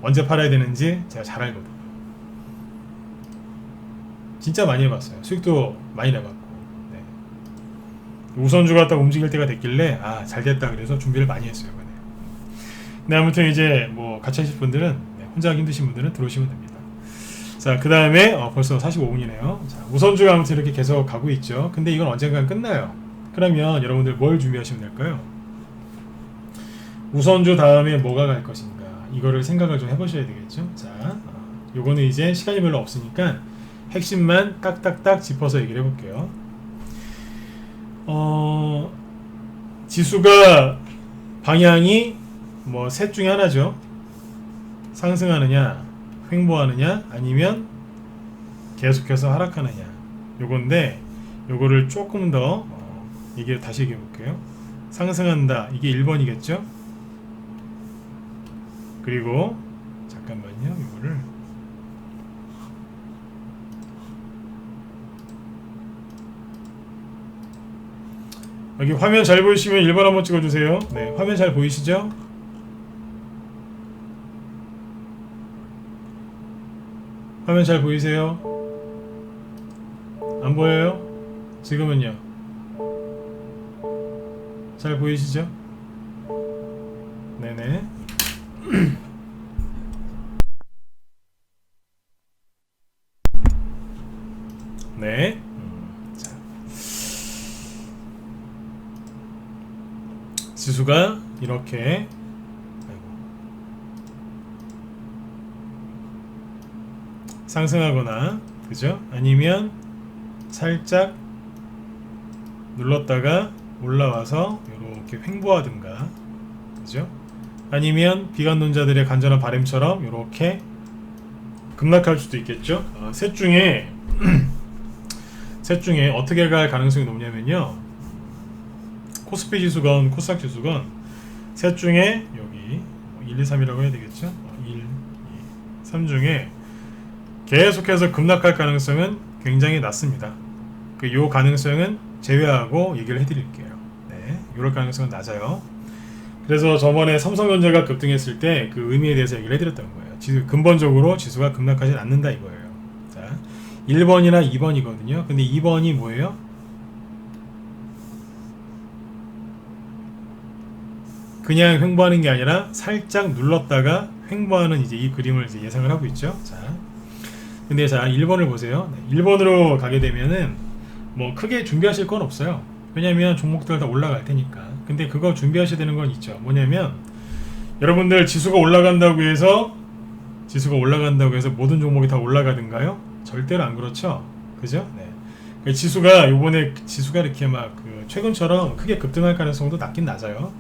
언제 팔아야 되는지 제가 잘 알거든요. 진짜 많이 해봤어요. 수익도 많이 내봤고. 네. 우선주가 딱 움직일 때가 됐길래 잘 됐다 그래서 준비를 많이 했어요. 네, 아무튼 이제 뭐 같이 하실 분들은 네, 혼자 하기 힘드신 분들은 들어오시면 됩니다. 자, 그 다음에 벌써 45분이네요. 자, 우선주가 아무튼 이렇게 계속 가고 있죠. 근데 이건 언젠간 끝나요. 그러면 여러분들 뭘 준비하시면 될까요? 우선주 다음에 뭐가 갈 것인가, 이거를 생각을 좀 해보셔야 되겠죠. 자, 요거는 이제 시간이 별로 없으니까 핵심만 딱딱딱 짚어서 얘기를 해볼게요. 지수가 방향이 뭐 셋 중에 하나죠. 상승하느냐, 횡보하느냐, 아니면 계속해서 하락하느냐, 요건데 요거를 조금 더 얘기를 다시 얘기해 볼게요. 상승한다, 이게 1번이겠죠. 그리고 잠깐만요, 이거를 여기 화면 잘 보이시면 1번 한번 찍어주세요. 네, 화면 잘 보이시죠? 화면 잘 보이세요? 안 보여요? 지금은요? 잘 보이시죠? 네네. 네. 자. 지수가 이렇게 상승하거나, 그죠? 아니면 살짝 눌렀다가 올라와서 이렇게 횡보하든가, 그죠? 아니면 비관론자들의 간절한 바람처럼 이렇게 급락할 수도 있겠죠. 셋 중에 어떻게 갈 가능성이 높냐면요, 코스피 지수건 코스닥 지수건 셋 중에 여기 1, 2, 3이라고 해야 되겠죠. 1, 2, 3 중에 계속해서 급락할 가능성은 굉장히 낮습니다. 요 가능성은 제외하고 얘기를 해드릴게요. 네, 이럴 가능성은 낮아요. 그래서 저번에 삼성전자가 급등했을 때 그 의미에 대해서 얘기를 해드렸던 거예요. 근본적으로 지수가 급락하지 않는다 이거예요. 자, 1번이나 2번이거든요. 근데 2번이 뭐예요? 그냥 횡보하는 게 아니라 살짝 눌렀다가 횡보하는 이제 이 그림을 이제 예상을 하고 있죠. 자, 근데 자 1번을 보세요. 네, 1번으로 가게 되면은 뭐 크게 준비하실 건 없어요. 왜냐면 종목들 다 올라갈 테니까. 근데 그거 준비하셔야 되는 건 있죠. 뭐냐면 여러분들 지수가 올라간다고 해서 모든 종목이 다 올라가든가요? 절대로 안 그렇죠. 그죠? 네. 지수가 요번에 이렇게 막 최근처럼 크게 급등할 가능성도 낮긴 낮아요.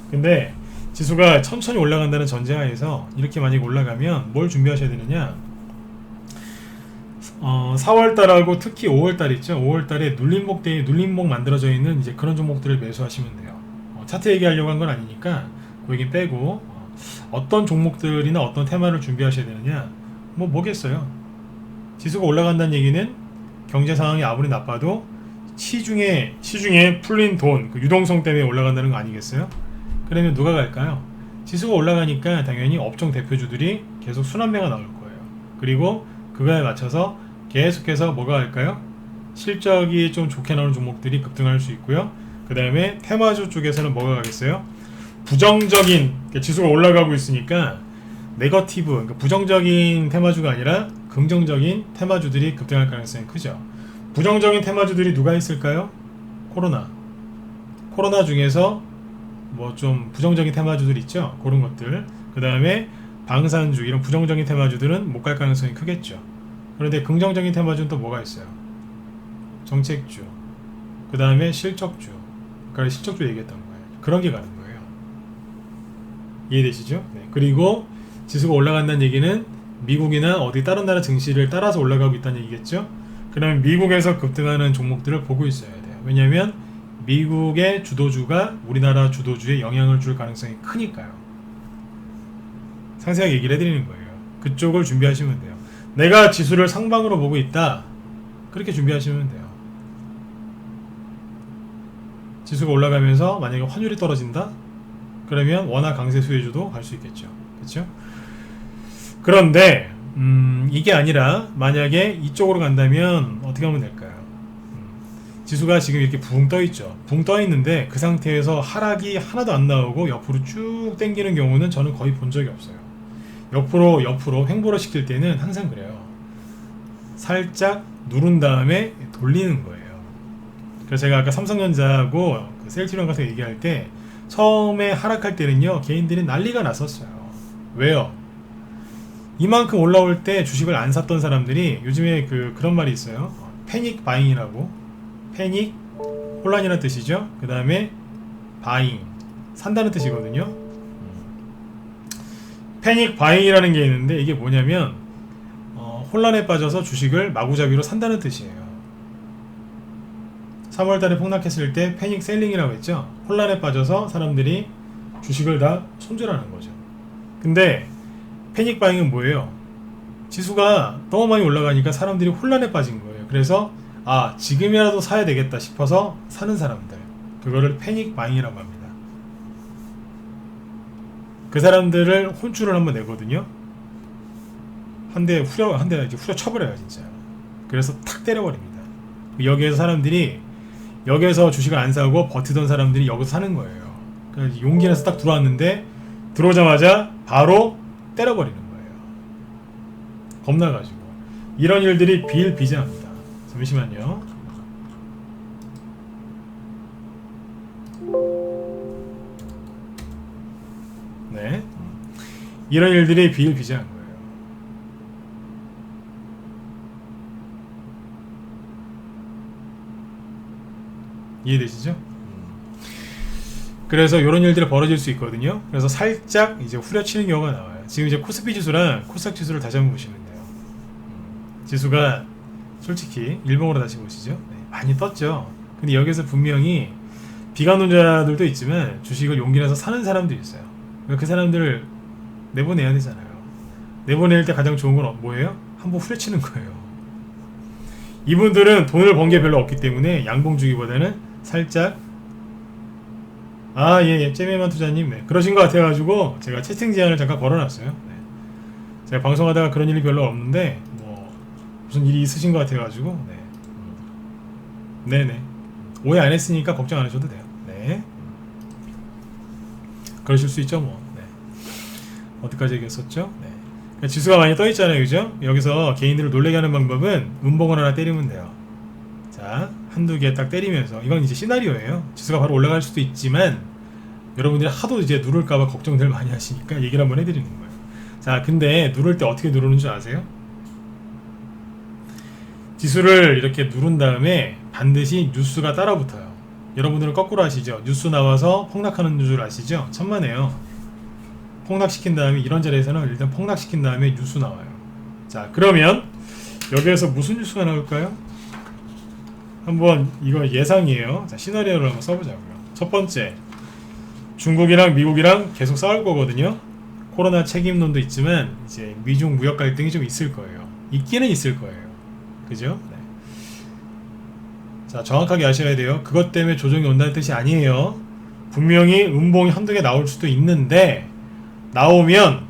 근데 지수가 천천히 올라간다는 전제하에서 이렇게 만약 올라가면 뭘 준비하셔야 되느냐? 4월달하고 특히 5월달 있죠. 5월달에 눌림목 만들어져 있는 이제 그런 종목들을 매수하시면 돼요. 차트 얘기하려고 한 건 아니니까 그 얘기 빼고 어떤 종목들이나 어떤 테마를 준비하셔야 되느냐? 뭐겠어요? 지수가 올라간다는 얘기는 경제 상황이 아무리 나빠도 시중에 풀린 돈, 그 유동성 때문에 올라간다는 거 아니겠어요? 그러면 누가 갈까요? 지수가 올라가니까 당연히 업종 대표주들이 계속 순환매가 나올 거예요. 그리고 그거에 맞춰서 계속해서 뭐가 할까요? 실적이 좀 좋게 나오는 종목들이 급등할 수 있고요. 그 다음에 테마주 쪽에서는 뭐가 가겠어요? 부정적인, 지수가 올라가고 있으니까 네거티브, 그러니까 부정적인 테마주가 아니라 긍정적인 테마주들이 급등할 가능성이 크죠. 부정적인 테마주들이 누가 있을까요? 코로나 중에서 뭐 좀 부정적인 테마주들 있죠. 그런 것들. 그 다음에 방산주, 이런 부정적인 테마주들은 못 갈 가능성이 크겠죠. 그런데 긍정적인 테마주는 또 뭐가 있어요? 정책주, 그 다음에 실적주. 그러니까 실적주 얘기했던 거예요. 그런 게 가는 거예요. 이해되시죠? 네. 그리고 지수가 올라간다는 얘기는 미국이나 어디 다른 나라 증시를 따라서 올라가고 있다는 얘기겠죠? 그러면 미국에서 급등하는 종목들을 보고 있어야 돼요. 왜냐하면 미국의 주도주가 우리나라 주도주에 영향을 줄 가능성이 크니까요. 상세하게 얘기를 해드리는 거예요. 그쪽을 준비하시면 돼요. 내가 지수를 상방으로 보고 있다, 그렇게 준비하시면 돼요. 지수가 올라가면서 만약에 환율이 떨어진다, 그러면 원화 강세 수혜주도 갈 수 있겠죠. 그렇죠? 그런데 이게 아니라 만약에 이쪽으로 간다면 어떻게 하면 될까요? 지수가 지금 이렇게 붕 떠 있죠. 붕 떠 있는데 그 상태에서 하락이 하나도 안 나오고 옆으로 쭉 당기는 경우는 저는 거의 본 적이 없어요. 옆으로 횡보를 시킬 때는 항상 그래요. 살짝 누른 다음에 돌리는 거예요. 그래서 제가 아까 삼성전자하고 그 셀트리온 가서 얘기할 때 처음에 하락할 때는요, 개인들이 난리가 났었어요. 왜요? 이만큼 올라올 때 주식을 안 샀던 사람들이 요즘에 그런 말이 있어요. 패닉 바잉이라고. 패닉, 혼란이라는 뜻이죠. 그 다음에 바잉, 산다는 뜻이거든요. 패닉 바잉이라는 게 있는데 이게 뭐냐면 혼란에 빠져서 주식을 마구잡이로 산다는 뜻이에요. 3월달에 폭락했을 때 패닉 셀링이라고 했죠. 혼란에 빠져서 사람들이 주식을 다 손절하는 거죠. 근데 패닉 바잉은 뭐예요? 지수가 너무 많이 올라가니까 사람들이 혼란에 빠진 거예요. 그래서 지금이라도 사야 되겠다 싶어서 사는 사람들, 그거를 패닉 바잉이라고 합니다. 그 사람들을 혼쭐을 한번 내거든요. 한 대 이제 후려쳐버려요 진짜. 그래서 탁 때려버립니다. 여기에서 사람들이, 여기에서 주식을 안 사고 버티던 사람들이 여기서 사는 거예요. 그러니까 용기 내서 딱 들어왔는데 들어오자마자 바로 때려버리는 거예요. 겁나가지고. 이런 일들이 비일비재합니다. 잠시만요. 네, 이런 일들이 비일비재한 거예요. 이해되시죠? 그래서 이런 일들이 벌어질 수 있거든요. 그래서 살짝 이제 후려치는 경우가 나와요. 지금 이제 코스피 지수랑 코스닥 지수를 다시 한번 보시면 돼요. 지수가 솔직히 일봉으로 다시 보시죠. 네, 많이 떴죠. 근데 여기서 분명히 비관론자들도 있지만 주식을 용기 내서 사는 사람도 있어요. 그 사람들을 내보내야 되잖아요. 내보낼 때 가장 좋은 건 뭐예요? 한번 후려치는 거예요. 이분들은 돈을 번 게 별로 없기 때문에 양봉 주기보다는 살짝 잼에만 투자님, 네, 그러신 것 같아가지고 제가 채팅 제한을 잠깐 걸어놨어요. 네. 제가 방송하다가 그런 일이 별로 없는데 무슨 일이 있으신 것 같아가지고 네네, 오해 안 했으니까 걱정 안 하셔도 돼요. 네, 그러실 수 있죠 뭐. 네. 어디까지 얘기했었죠? 네. 지수가 많이 떠 있잖아요, 그죠? 여기서 개인들을 놀래게 하는 방법은 음봉을 하나 때리면 돼요. 자, 한두 개 딱 때리면서, 이건 이제 시나리오예요. 지수가 바로 올라갈 수도 있지만 여러분들이 하도 이제 누를까봐 걱정들 많이 하시니까 얘기를 한번 해드리는 거예요. 자, 근데 누를 때 어떻게 누르는 줄 아세요? 지수를 이렇게 누른 다음에 반드시 뉴스가 따라 붙어요. 여러분들은 거꾸로 아시죠? 뉴스 나와서 폭락하는 줄 아시죠? 천만에요. 폭락시킨 다음에, 이런 자리에서는 일단 폭락시킨 다음에 뉴스 나와요. 자, 그러면 여기에서 무슨 뉴스가 나올까요? 한번, 이거 예상이에요. 자, 시나리오를 한번 써보자고요. 첫 번째, 중국이랑 미국이랑 계속 싸울 거거든요. 코로나 책임론도 있지만 이제 미중 무역 갈등이 좀 있을 거예요. 있기는 있을 거예요. 그죠? 네. 자, 정확하게 아셔야 돼요. 그것 때문에 조정이 온다는 뜻이 아니에요. 분명히 음봉이 한두 개 나올 수도 있는데, 나오면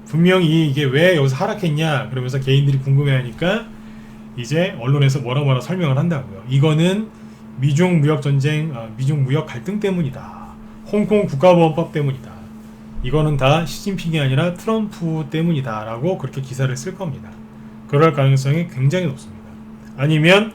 분명히 이게 왜 여기서 하락했냐 그러면서 개인들이 궁금해하니까 이제 언론에서 뭐라 설명을 한다고요. 이거는 미중 무역 전쟁, 미중 무역 갈등 때문이다. 홍콩 국가보안법 때문이다. 이거는 다 시진핑이 아니라 트럼프 때문이다 라고 그렇게 기사를 쓸 겁니다. 그럴 가능성이 굉장히 높습니다. 아니면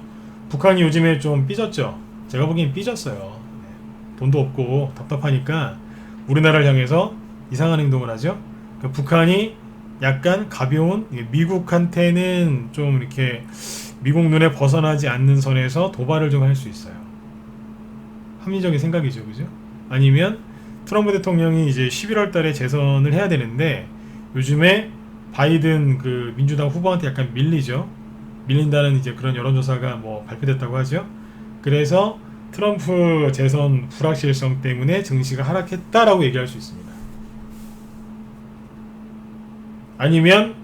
북한이 요즘에 좀 삐졌죠. 제가 보기엔 삐졌어요. 네. 돈도 없고 답답하니까 우리나라를 향해서 이상한 행동을 하죠. 그러니까 북한이 약간 가벼운, 미국한테는 좀 이렇게 미국 눈에 벗어나지 않는 선에서 도발을 좀 할 수 있어요. 합리적인 생각이죠, 그죠? 아니면 트럼프 대통령이 이제 11월 달에 재선을 해야 되는데 요즘에 바이든 그 민주당 후보한테 약간 밀리죠. 밀린다는 이제 그런 여론조사가 뭐 발표됐다고 하죠. 그래서 트럼프 재선 불확실성 때문에 증시가 하락했다라고 얘기할 수 있습니다. 아니면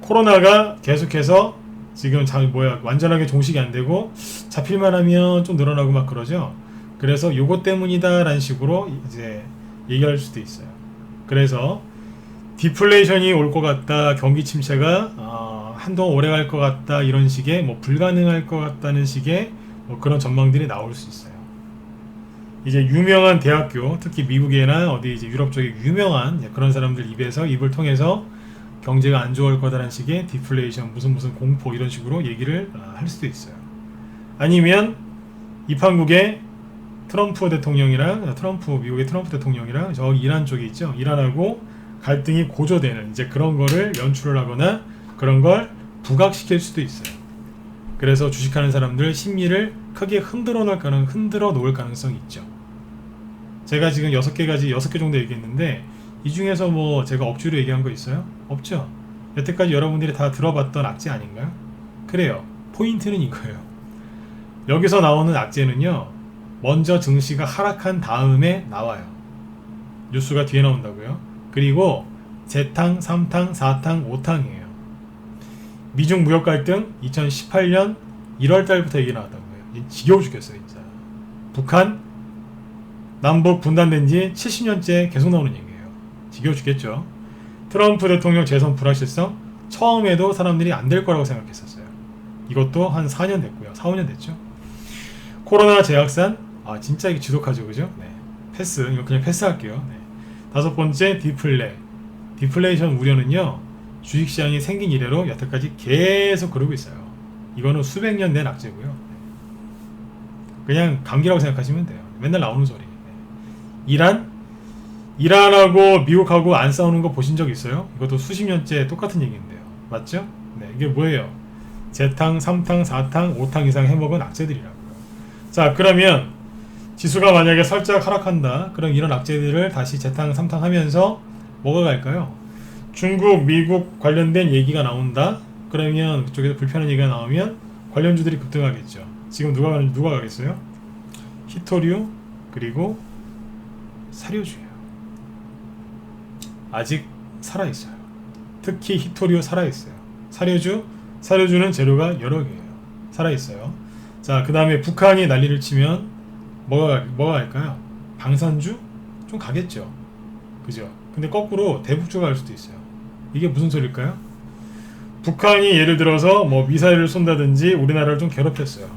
코로나가 계속해서 지금 완전하게 종식이 안 되고 잡힐만 하면 좀 늘어나고 막 그러죠. 그래서 요거 때문이다 라는 식으로 이제 얘기할 수도 있어요. 그래서 디플레이션이 올 것 같다, 경기 침체가 한동안 오래 갈 것 같다, 이런 식의 불가능할 것 같다는 식의 뭐 그런 전망들이 나올 수 있어요. 이제 유명한 대학교, 특히 미국이나 어디 이제 유럽 쪽에 유명한 그런 사람들 입에서 입을 통해서 경제가 안 좋을 거다라는 식의 디플레이션, 무슨 공포 이런 식으로 얘기를 할 수도 있어요. 아니면 이판국의 미국의 트럼프 대통령이랑 저기 이란 쪽에 있죠. 이란하고 갈등이 고조되는 이제 그런 거를 연출을 하거나 그런 걸 부각시킬 수도 있어요. 그래서 주식하는 사람들 심리를 크게 흔들어 놓을 가능성이 있죠. 제가 지금 6개 정도 얘기했는데 이 중에서 뭐 제가 억지로 얘기한 거 있어요? 없죠. 여태까지 여러분들이 다 들어봤던 악재 아닌가요? 그래요. 포인트는 이거예요. 여기서 나오는 악재는요, 먼저 증시가 하락한 다음에 나와요. 뉴스가 뒤에 나온다고요. 그리고 재탕, 3탕, 4탕, 5탕이에요. 미중 무역 갈등 2018년 1월 달부터 얘기 나왔다고요. 지겨워 죽겠어요, 진짜. 북한 남북 분단된 지 70년째 계속 나오는 얘기예요. 지겨워 죽겠죠. 트럼프 대통령 재선 불확실성, 처음에도 사람들이 안 될 거라고 생각했었어요. 이것도 한 4년 됐고요. 4, 5년 됐죠. 코로나 재확산, 진짜 이게 지독하죠, 그죠? 네. 패스, 이거 그냥 패스할게요. 네. 5번째, 디플레이션 우려는요, 주식시장이 생긴 이래로 여태까지 계속 그러고 있어요. 이거는 수백 년 된 악재고요. 그냥 감기라고 생각하시면 돼요. 맨날 나오는 소리. 이란하고 미국하고 안 싸우는 거 보신 적 있어요? 이것도 수십 년째 똑같은 얘기인데요. 맞죠? 네, 이게 뭐예요? 재탕, 3탕, 4탕, 5탕 이상 해먹은 악재들이라고요. 자, 그러면 지수가 만약에 살짝 하락한다. 그럼 이런 악재들을 다시 재탕, 3탕 하면서 뭐가 갈까요? 중국, 미국 관련된 얘기가 나온다. 그러면 그쪽에서 불편한 얘기가 나오면 관련주들이 급등하겠죠. 지금 누가 가겠어요? 히토류 그리고 사료주예요. 아직 살아있어요. 특히 히토류 살아있어요. 사료주는 재료가 여러 개예요. 살아있어요. 자, 그 다음에 북한이 난리를 치면 뭐가 갈까요? 방산주? 좀 가겠죠. 그죠? 근데 거꾸로 대북주가 갈 수도 있어요. 이게 무슨 소릴까요? 북한이 예를 들어서 뭐 미사일을 쏜다든지 우리나라를 좀 괴롭혔어요.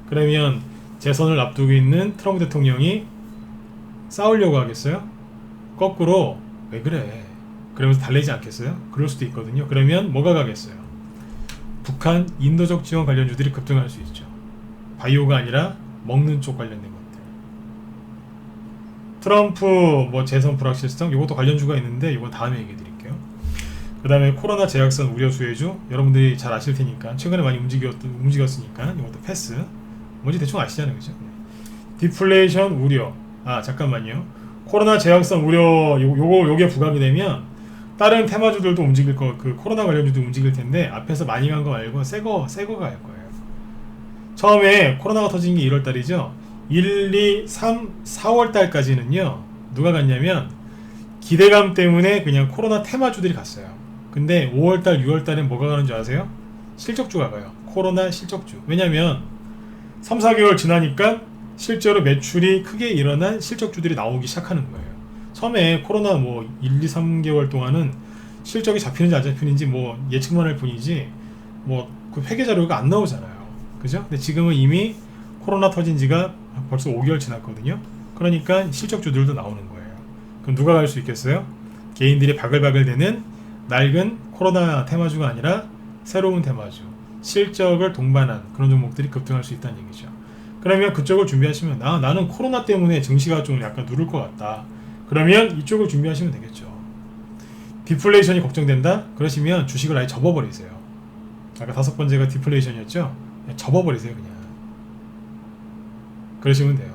그러면 재선을 앞두고 있는 트럼프 대통령이 싸우려고 하겠어요? 거꾸로 왜 그래? 그러면서 달래지 않겠어요? 그럴 수도 있거든요. 그러면 뭐가 가겠어요? 북한 인도적 지원 관련주들이 급등할 수 있죠. 바이오가 아니라 먹는 쪽 관련된 것들. 트럼프 뭐 재선 불확실성 이것도 관련주가 있는데 이건 다음에 얘기해 드릴게요. 그 다음에 코로나 재확산 우려 수혜주 여러분들이 잘 아실 테니까 최근에 많이 움직였으니까 이것도 패스. 뭔지 대충 아시잖아요, 그죠? 디플레이션 우려. 잠깐만요. 코로나 재확산 우려 요게 부각이 되면 다른 테마주들도 움직일 거, 그 코로나 관련주도 움직일 텐데 앞에서 많이 간 거 말고 새거가 갈 거예요. 처음에 코로나가 터진 게 1월 달이죠. 1, 2, 3, 4월 달까지는요. 누가 갔냐면 기대감 때문에 그냥 코로나 테마주들이 갔어요. 근데 5월 달, 6월 달엔 뭐가 가는 줄 아세요? 실적주가 가요. 코로나 실적주. 왜냐면 3, 4개월 지나니까 실제로 매출이 크게 일어난 실적주들이 나오기 시작하는 거예요. 처음에 코로나 뭐 1, 2, 3개월 동안은 실적이 잡히는지 안 잡히는지 뭐 예측만 할 뿐이지 뭐 그 회계 자료가 안 나오잖아요. 그죠? 근데 지금은 이미 코로나 터진 지가 벌써 5개월 지났거든요. 그러니까 실적주들도 나오는 거예요. 그럼 누가 갈 수 있겠어요? 개인들이 바글바글 되는 낡은 코로나 테마주가 아니라 새로운 테마주, 실적을 동반한 그런 종목들이 급등할 수 있다는 얘기죠. 그러면 그쪽을 준비하시면 나는 코로나 때문에 증시가 좀 약간 누를 것 같다. 그러면 이쪽을 준비하시면 되겠죠. 디플레이션이 걱정된다? 그러시면 주식을 아예 접어버리세요. 아까 5번째가 디플레이션이었죠? 그냥 접어버리세요, 그냥. 그러시면 돼요.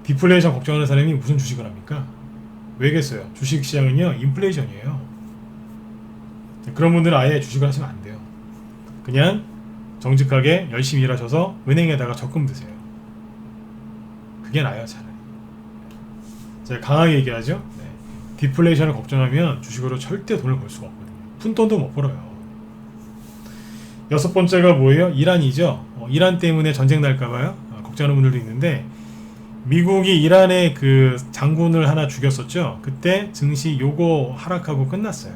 디플레이션 걱정하는 사람이 무슨 주식을 합니까? 왜겠어요? 주식시장은요, 인플레이션이에요. 그런 분들은 아예 주식을 하시면 안 돼요. 그냥 정직하게 열심히 일하셔서 은행에다가 적금 드세요. 그게 나아요, 차라리. 제가 강하게 얘기하죠. 네. 디플레이션을 걱정하면 주식으로 절대 돈을 벌 수가 없거든요. 푼돈도 못 벌어요. 6번째가 뭐예요? 이란이죠. 이란 때문에 전쟁 날까봐요. 걱정하는 분들도 있는데 미국이 이란의 그 장군을 하나 죽였었죠. 그때 증시 요거 하락하고 끝났어요.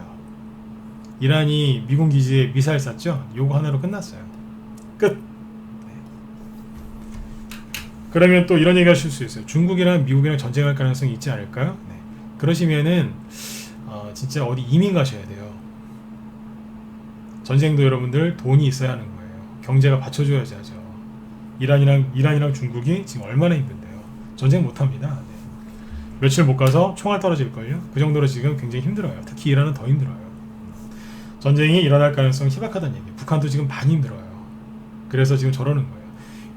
이란이 미군 기지에 미사일 쐈죠. 요거 하나로 끝났어요. 끝. 그러면 또 이런 얘기 하실 수 있어요. 중국이랑 미국이랑 전쟁할 가능성이 있지 않을까요? 네. 그러시면은 진짜 어디 이민 가셔야 돼요. 전쟁도 여러분들 돈이 있어야 하는 거예요. 경제가 받쳐줘야지 하죠. 이란이랑 중국이 지금 얼마나 힘든데요. 전쟁 못합니다. 네. 며칠 못 가서 총알 떨어질걸요. 그 정도로 지금 굉장히 힘들어요. 특히 이란은 더 힘들어요. 전쟁이 일어날 가능성이 희박하다는 얘기예요. 북한도 지금 많이 힘들어요. 그래서 지금 저러는 거예요.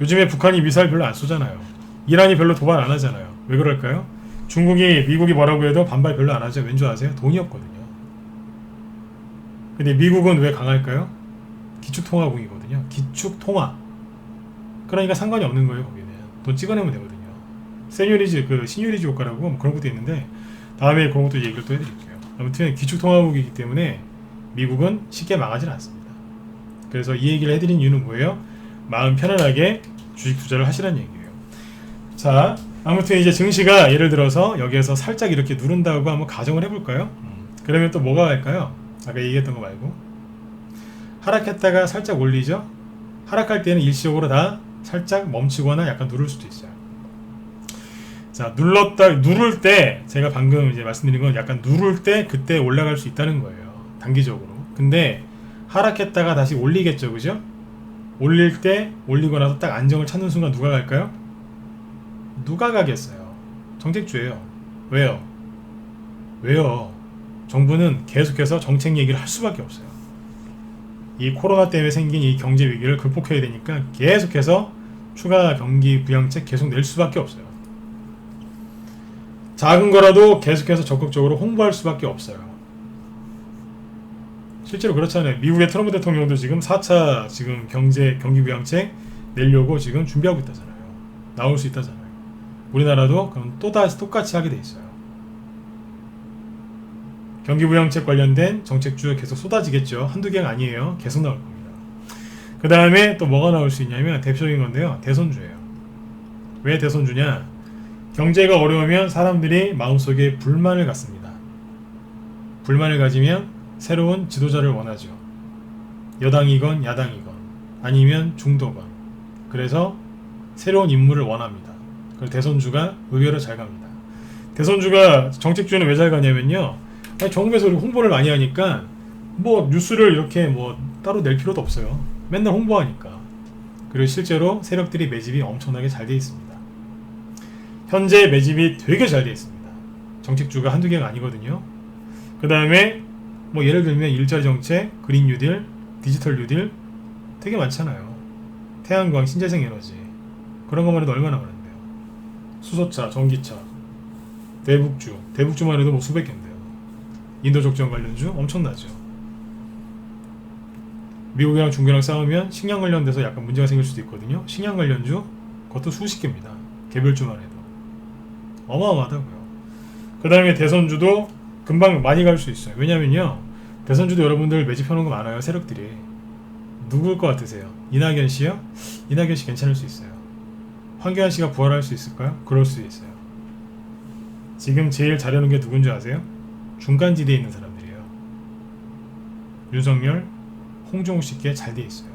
요즘에 북한이 미사일 별로 안 쏘잖아요. 이란이 별로 도발 안 하잖아요. 왜 그럴까요? 중국이 미국이 뭐라고 해도 반발 별로 안 하죠. 왠지 아세요? 돈이 없거든요. 근데 미국은 왜 강할까요? 기축통화국이거든요. 기축통화. 그러니까 상관이 없는 거예요. 거기는 돈 찍어내면 되거든요. 세뇨리지 시뇨리지 효과라고 뭐 그런 것도 있는데 다음에 그런 것도 얘기를 또 해드릴게요. 아무튼 기축통화국이기 때문에 미국은 쉽게 망하지 않습니다. 그래서 이 얘기를 해드린 이유는 뭐예요? 마음 편안하게 주식 투자를 하시라는 얘기예요. 자, 아무튼 이제 증시가 예를 들어서 여기에서 살짝 이렇게 누른다고 한번 가정을 해볼까요? 그러면 또 뭐가 갈까요? 아까 얘기했던 거 말고 하락했다가 살짝 올리죠. 하락할 때는 일시적으로 다 살짝 멈추거나 약간 누를 수도 있어요. 자, 누를 때 제가 방금 이제 말씀드린 건 약간 누를 때 그때 올라갈 수 있다는 거예요. 단기적으로. 근데 하락했다가 다시 올리겠죠, 그죠? 올릴 때 올리고 나서 딱 안정을 찾는 순간 누가 갈까요? 누가 가겠어요? 정책주예요. 왜요? 정부는 계속해서 정책 얘기를 할 수밖에 없어요. 이 코로나 때문에 생긴 이 경제 위기를 극복해야 되니까 계속해서 추가 경기 부양책 계속 낼 수밖에 없어요. 작은 거라도 계속해서 적극적으로 홍보할 수밖에 없어요. 실제로 그렇잖아요. 미국의 트럼프 대통령도 지금 4차 지금 경기 부양책 내려고 지금 준비하고 있다잖아요. 나올 수 있다잖아요. 우리나라도 그럼 또다시 똑같이 하게 돼 있어요. 경기부양책 관련된 정책주 계속 쏟아지겠죠. 한두 개가 아니에요. 계속 나올 겁니다. 그 다음에 또 뭐가 나올 수 있냐면 대표적인 건데요. 대선주예요. 왜 대선주냐? 경제가 어려우면 사람들이 마음속에 불만을 갖습니다. 불만을 가지면 새로운 지도자를 원하죠. 여당이건 야당이건 아니면 중도건. 그래서 새로운 인물을 원합니다. 그래서 대선주가 의외로 잘 갑니다. 대선주가 정책주는 왜 잘 가냐면요. 정부에서 홍보를 많이 하니까 뭐 뉴스를 이렇게 뭐 따로 낼 필요도 없어요. 맨날 홍보하니까. 그리고 실제로 세력들이 매집이 엄청나게 잘 되어 있습니다. 현재 매집이 되게 잘 되어 있습니다. 정책주가 한두 개가 아니거든요. 그 다음에 뭐 예를 들면 일자리 정책, 그린 뉴딜, 디지털 뉴딜 되게 많잖아요. 태양광, 신재생 에너지 그런 것만 해도 얼마나 많은데요. 수소차, 전기차, 대북주만 해도 뭐 수백 개인데요. 인도적정 관련주 엄청나죠. 미국이랑 중국이랑 싸우면 식량 관련돼서 약간 문제가 생길 수도 있거든요. 식량 관련주 그것도 수십 개입니다. 개별주만 해도 어마어마하다고요. 그 다음에 대선주도 금방 많이 갈 수 있어요. 왜냐면요, 대선주도 여러분들 매집해놓은 거 많아요. 세력들이. 누굴 것 같으세요? 이낙연 씨요? 이낙연 씨 괜찮을 수 있어요. 황교안 씨가 부활할 수 있을까요? 그럴 수 있어요. 지금 제일 잘하는 게 누군지 아세요? 중간지대에 있는 사람들이에요. 윤석열, 홍정욱 씨께 잘 돼 있어요.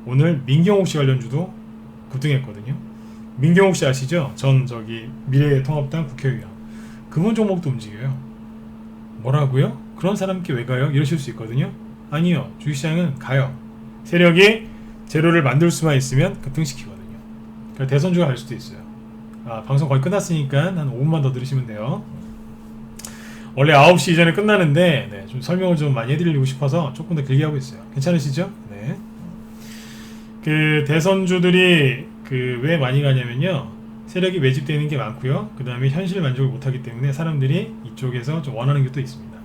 오늘 민경욱 씨 관련주도 급등했거든요. 민경욱 씨 아시죠? 미래통합당 국회의원. 그분 종목도 움직여요. 뭐라고요? 그런 사람께 왜 가요? 이러실 수 있거든요. 아니요. 주식시장은 가요. 세력이 재료를 만들 수만 있으면 급등시키거든요. 그래서 대선주가 갈 수도 있어요. 방송 거의 끝났으니까 한 5분만 더 들으시면 돼요. 원래 9시 이전에 끝나는데 좀 설명을 좀 많이 해드리고 싶어서 조금 더 길게 하고 있어요. 괜찮으시죠? 네. 그 대선주들이 왜 많이 가냐면요. 세력이 매집되는 게 많고요. 그 다음에 현실 만족을 못하기 때문에 사람들이 이쪽에서 좀 원하는 게 또 있습니다.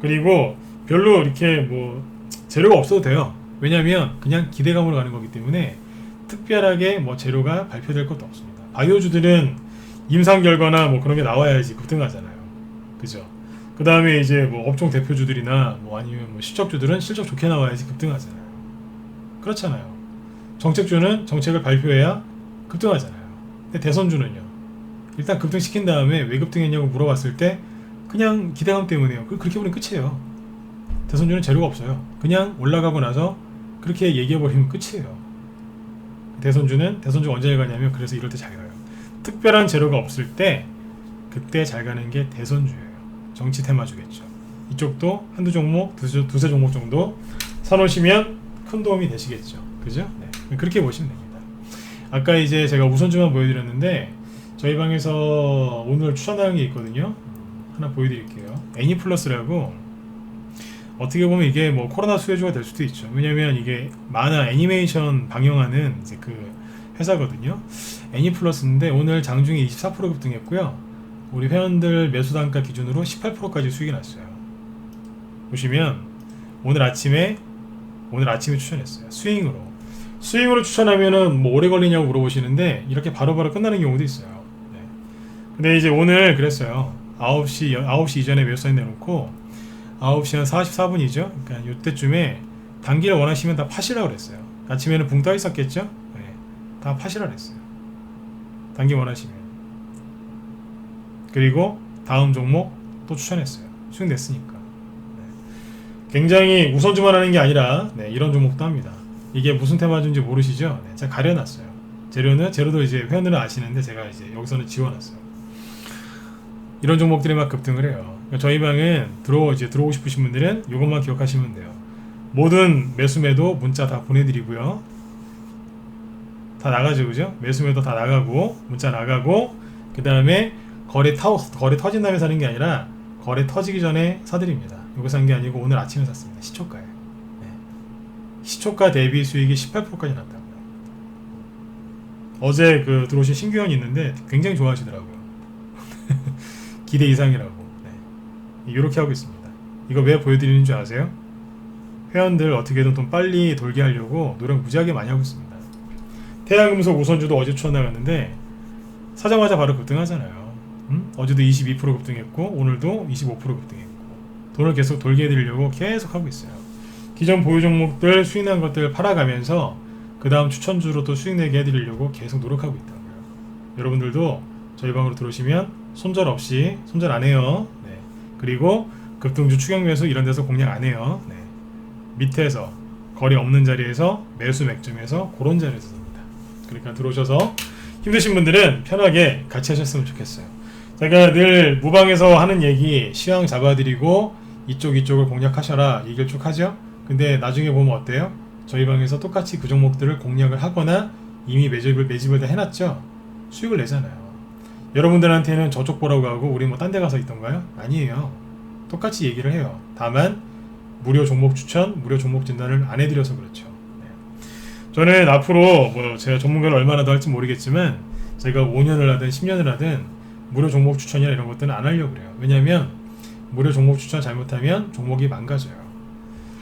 그리고 별로 이렇게 뭐 재료가 없어도 돼요. 왜냐하면 그냥 기대감으로 가는 거기 때문에 특별하게 뭐 재료가 발표될 것도 없습니다. 바이오주들은 임상 결과나 뭐 그런 게 나와야지 급등하잖아요. 그죠? 그 다음에 이제 뭐 업종 대표주들이나 뭐 아니면 뭐 실적주들은 실적 좋게 나와야지 급등하잖아요. 그렇잖아요. 정책주는 정책을 발표해야 급등하잖아요. 근데 대선주는요. 일단 급등시킨 다음에 왜 급등했냐고 물어봤을 때 그냥 기대감 때문에요. 그렇게 보면 끝이에요. 대선주는 재료가 없어요. 그냥 올라가고 나서 그렇게 얘기해버리면 끝이에요. 대선주 언제 잘 가냐면 그래서 이럴 때 잘 가요. 특별한 재료가 없을 때 그때 잘 가는 게 대선주예요. 정치 테마주겠죠. 이쪽도 한두 종목, 두세 종목 정도 사놓으시면 큰 도움이 되시겠죠. 그죠? 네. 그렇게 보시면 됩니다. 아까 이제 제가 우선주만 보여드렸는데 저희 방에서 오늘 추천하는 게 있거든요. 하나 보여드릴게요. 애니플러스라고 어떻게 보면 이게 뭐 코로나 수혜주가 될 수도 있죠. 왜냐면 이게 만화 애니메이션 방영하는 이제 그 회사거든요. 애니플러스인데 오늘 장중에 24% 급등했고요. 우리 회원들 매수 단가 기준으로 18%까지 수익이 났어요. 보시면 오늘 아침에 추천했어요. 스윙으로 추천하면은 뭐 오래 걸리냐고 물어보시는데 이렇게 바로바로 끝나는 경우도 있어요. 네. 근데 이제 오늘 그랬어요. 9시 이전에 매수 사인 내놓고 9시 한 44분이죠. 그러니까 이때쯤에 단기를 원하시면 다 파시라고 그랬어요. 아침에는 붕 떠 있었겠죠? 네. 다 파시라고 그랬어요. 단기 원하시면. 그리고 다음 종목 또 추천했어요. 수익 냈으니까. 네. 굉장히 우선주만 하는 게 아니라 네, 이런 종목도 합니다. 이게 무슨 테마주인지 모르시죠? 네, 제가 가려놨어요. 재료도 이제 회원들은 아시는데 제가 이제 여기서는 지워놨어요. 이런 종목들이 막 급등을 해요. 그러니까 저희 방은 들어오고 싶으신 분들은 이것만 기억하시면 돼요. 모든 매수매도 문자 다 보내드리고요. 다 나가죠, 그죠? 매수매도 다 나가고 문자 나가고 그 다음에 거래 터진 다음에 사는 게 아니라 거래 터지기 전에 사드립니다. 이거 산 게 아니고 오늘 아침에 샀습니다. 시초가에. 네. 시초가 대비 수익이 18%까지 났다고요. 어제 그 들어오신 신규원이 있는데 굉장히 좋아하시더라고요. 기대 이상이라고. 네. 이렇게 하고 있습니다. 이거 왜 보여드리는 줄 아세요? 회원들 어떻게든 돈 빨리 돌게 하려고 노력 무지하게 많이 하고 있습니다. 태양금속 우선주도 어제 추천 나갔는데 사자마자 바로 급등하잖아요. 어제도 22% 급등했고 오늘도 25% 급등했고 돈을 계속 돌게 해드리려고 계속 하고 있어요. 기존 보유 종목들 수익난 것들 팔아가면서 그 다음 추천주로 또 수익내게 해드리려고 계속 노력하고 있다고요. 여러분들도 저희 방으로 들어오시면 손절 안 해요. 네. 그리고 급등주 추격 매수 이런 데서 공략 안 해요. 네. 밑에서 거리 없는 자리에서 매수 맥점에서 그런 자리에서 삽니다. 그러니까 들어오셔서 힘드신 분들은 편하게 같이 하셨으면 좋겠어요. 제가 늘 무방에서 하는 얘기 시황 잡아드리고 이쪽을 공략하셔라 얘기를 쭉 하죠. 근데 나중에 보면 어때요? 저희 방에서 똑같이 그 종목들을 공략을 하거나 이미 매집을 다 해놨죠. 수익을 내잖아요. 여러분들한테는 저쪽 보라고 하고 우리 뭐 딴 데 가서 있던가요? 아니에요. 똑같이 얘기를 해요. 다만 무료 종목 추천, 무료 종목 진단을 안 해드려서 그렇죠. 네. 저는 앞으로 뭐 제가 전문가를 얼마나 더 할지 모르겠지만 제가 5년을 하든 10년을 하든 무료 종목 추천이나 이런 것들은 안 하려고 그래요. 왜냐하면 무료 종목 추천 잘못하면 종목이 망가져요.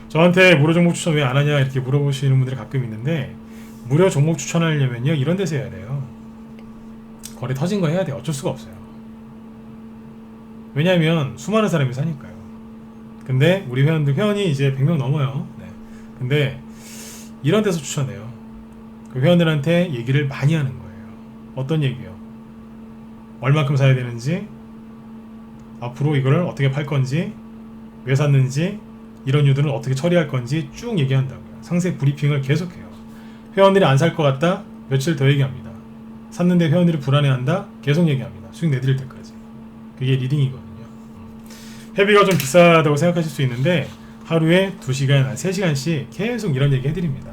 저한테 무료 종목 추천 왜 안 하냐 이렇게 물어보시는 분들이 가끔 있는데 무료 종목 추천하려면요 이런 데서 해야 돼요. 거래 터진 거 해야 돼요. 어쩔 수가 없어요. 왜냐하면 수많은 사람이 사니까요. 근데 우리 회원이 이제 100명 넘어요. 네. 근데 이런 데서 추천해요. 그 회원들한테 얘기를 많이 하는 거예요. 어떤 얘기요? 얼마큼 사야 되는지, 앞으로 이거를 어떻게 팔 건지, 왜 샀는지, 이런 이유들은 어떻게 처리할 건지 쭉 얘기한다고요. 상세 브리핑을 계속해요. 회원들이 안 살 것 같다? 며칠 더 얘기합니다. 샀는데 회원들이 불안해한다? 계속 얘기합니다. 수익 내드릴 때까지. 그게 리딩이거든요. 회비가 좀 비싸다고 생각하실 수 있는데 하루에 2시간, 한 3시간씩 계속 이런 얘기 해드립니다.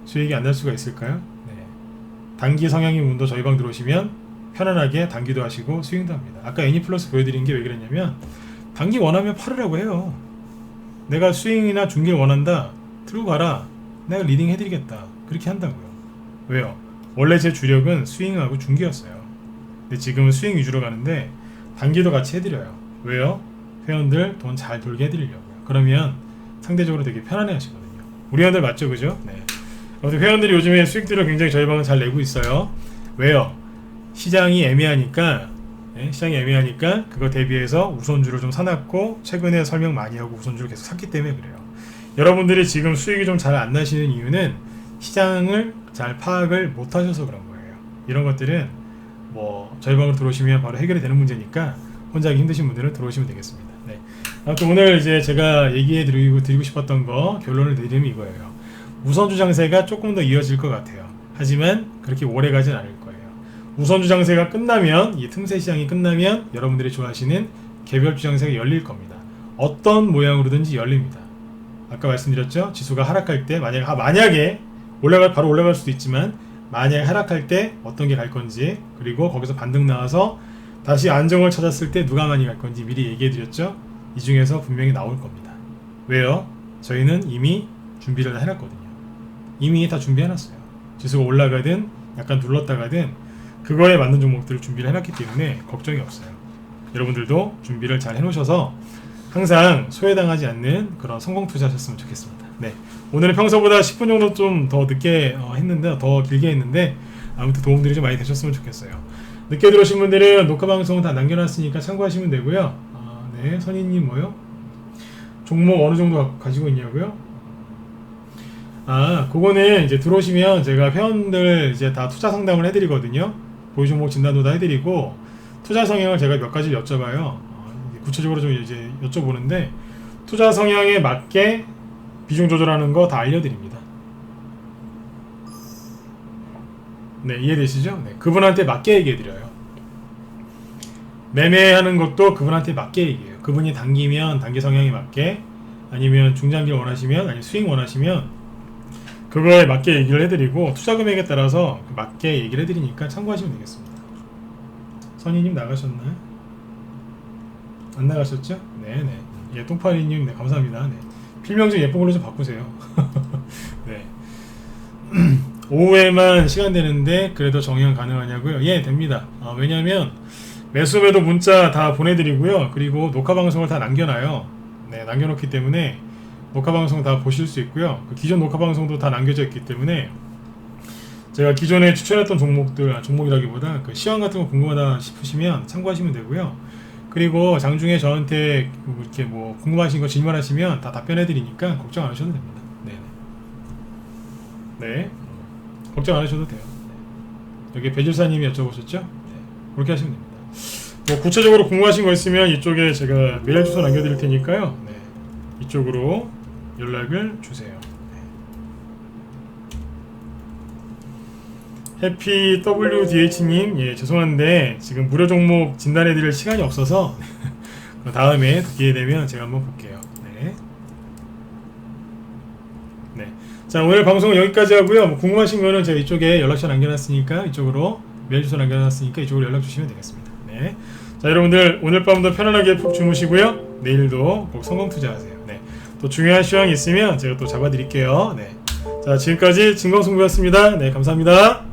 수익이 안 날 수가 있을까요? 네. 단기 성향인 분도 저희 방 들어오시면 편안하게 단기도 하시고 스윙도 합니다. 아까 애니플러스 보여드린 게 왜 그랬냐면 단기 원하면 팔으라고 해요. 내가 스윙이나 중기를 원한다? 들고 가라. 내가 리딩 해드리겠다. 그렇게 한다고요. 왜요? 원래 제 주력은 스윙하고 중기였어요. 근데 지금은 스윙 위주로 가는데 단기도 같이 해드려요. 왜요? 회원들 돈 잘 돌게 해드리려고요. 그러면 상대적으로 되게 편안해 하시거든요. 우리 회원들 맞죠? 그죠? 네. 회원들이 요즘에 수익들을 굉장히 저희 방은 잘 내고 있어요. 왜요? 시장이 애매하니까 그거 대비해서 우선주를 좀 사놨고 최근에 설명 많이 하고 우선주를 계속 샀기 때문에 그래요. 여러분들이 지금 수익이 좀 잘 안 나시는 이유는 시장을 잘 파악을 못 하셔서 그런 거예요. 이런 것들은 뭐 저희 방으로 들어오시면 바로 해결이 되는 문제니까 혼자 하기 힘드신 분들은 들어오시면 되겠습니다. 네. 아무튼 오늘 이제 제가 얘기해 드리고 싶었던 거 결론을 내리면 이거예요. 우선주 장세가 조금 더 이어질 것 같아요. 하지만 그렇게 오래 가진 않을 거예요. 우선주 장세가 끝나면, 이 틈새 시장이 끝나면 여러분들이 좋아하시는 개별주 장세가 열릴 겁니다. 어떤 모양으로든지 열립니다. 아까 말씀드렸죠? 지수가 하락할 때 만약에 바로 올라갈 수도 있지만 만약에 하락할 때 어떤 게 갈 건지, 그리고 거기서 반등 나와서 다시 안정을 찾았을 때 누가 많이 갈 건지 미리 얘기해 드렸죠? 이 중에서 분명히 나올 겁니다. 왜요? 저희는 이미 준비를 다 해놨거든요. 이미 다 준비해놨어요. 지수가 올라가든 약간 눌렀다가든 그거에 맞는 종목들을 준비를 해놨기 때문에 걱정이 없어요. 여러분들도 준비를 잘 해놓으셔서 항상 소외당하지 않는 그런 성공 투자하셨으면 좋겠습니다. 네, 오늘은 평소보다 10분 정도 좀 더 늦게 했는데, 더 길게 했는데 아무튼 도움들이 좀 많이 되셨으면 좋겠어요. 늦게 들어오신 분들은 녹화 방송 다 남겨놨으니까 참고하시면 되고요. 네, 선희님 뭐요? 종목 어느 정도 가지고 있냐고요? 그거는 이제 들어오시면 제가 회원들 이제 다 투자 상담을 해드리거든요. 보유 종목 진단도 다 해드리고 투자 성향을 제가 몇 가지 여쭤봐요. 구체적으로 좀 이제 여쭤보는데 투자 성향에 맞게 비중 조절하는 거 다 알려드립니다. 네, 이해되시죠? 네, 그분한테 맞게 얘기해드려요. 매매하는 것도 그분한테 맞게 얘기해요. 그분이 당기면 단기 성향에 맞게, 아니면 중장기를 원하시면, 아니면 스윙 원하시면 그거에 맞게 얘기를 해드리고 투자 금액에 따라서 맞게 얘기를 해드리니까 참고하시면 되겠습니다. 선희님 나가셨나요? 안 나가셨죠? 네네. 예, 똥파리님, 네, 감사합니다. 네. 필명 좀 예쁜 걸로 좀 바꾸세요. 네. 오후에만 시간 되는데 그래도 정형 가능하냐고요? 예, 됩니다. 왜냐면 매수매도 문자 다 보내드리고요. 그리고 녹화 방송을 다 남겨놔요. 네, 남겨놓기 때문에 녹화 방송 다 보실 수 있고요. 그 기존 녹화 방송도 다 남겨져 있기 때문에 제가 기존에 추천했던 종목이라기보다 그 시황 같은 거 궁금하다 싶으시면 참고하시면 되고요. 그리고 장중에 저한테 이렇게 뭐 궁금하신 거 질문하시면 다 답변해 드리니까 걱정 안 하셔도 됩니다. 네, 걱정 안 하셔도 돼요. 여기 배질사님이 여쭤보셨죠? 네, 그렇게 하시면 됩니다. 뭐 구체적으로 궁금하신 거 있으면 이쪽에 제가 메일 주소 남겨드릴 테니까요. 네, 이쪽으로 연락을 주세요. 해피 WDH님, 예, 죄송한데 지금 무료 종목 진단해드릴 시간이 없어서 다음에 기회 되면 제가 한번 볼게요. 네. 네. 자, 오늘 방송은 여기까지 하고요. 뭐 궁금하신 거는 제가 이쪽에 연락처 남겨놨으니까 이쪽으로 메일 주소 남겨놨으니까 이쪽으로 연락 주시면 되겠습니다. 네. 자, 여러분들 오늘 밤도 편안하게 푹 주무시고요. 내일도 꼭 성공 투자하세요. 네. 또 중요한 시황이 있으면 제가 또 잡아드릴게요. 네. 자, 지금까지 진광승부였습니다. 네, 감사합니다.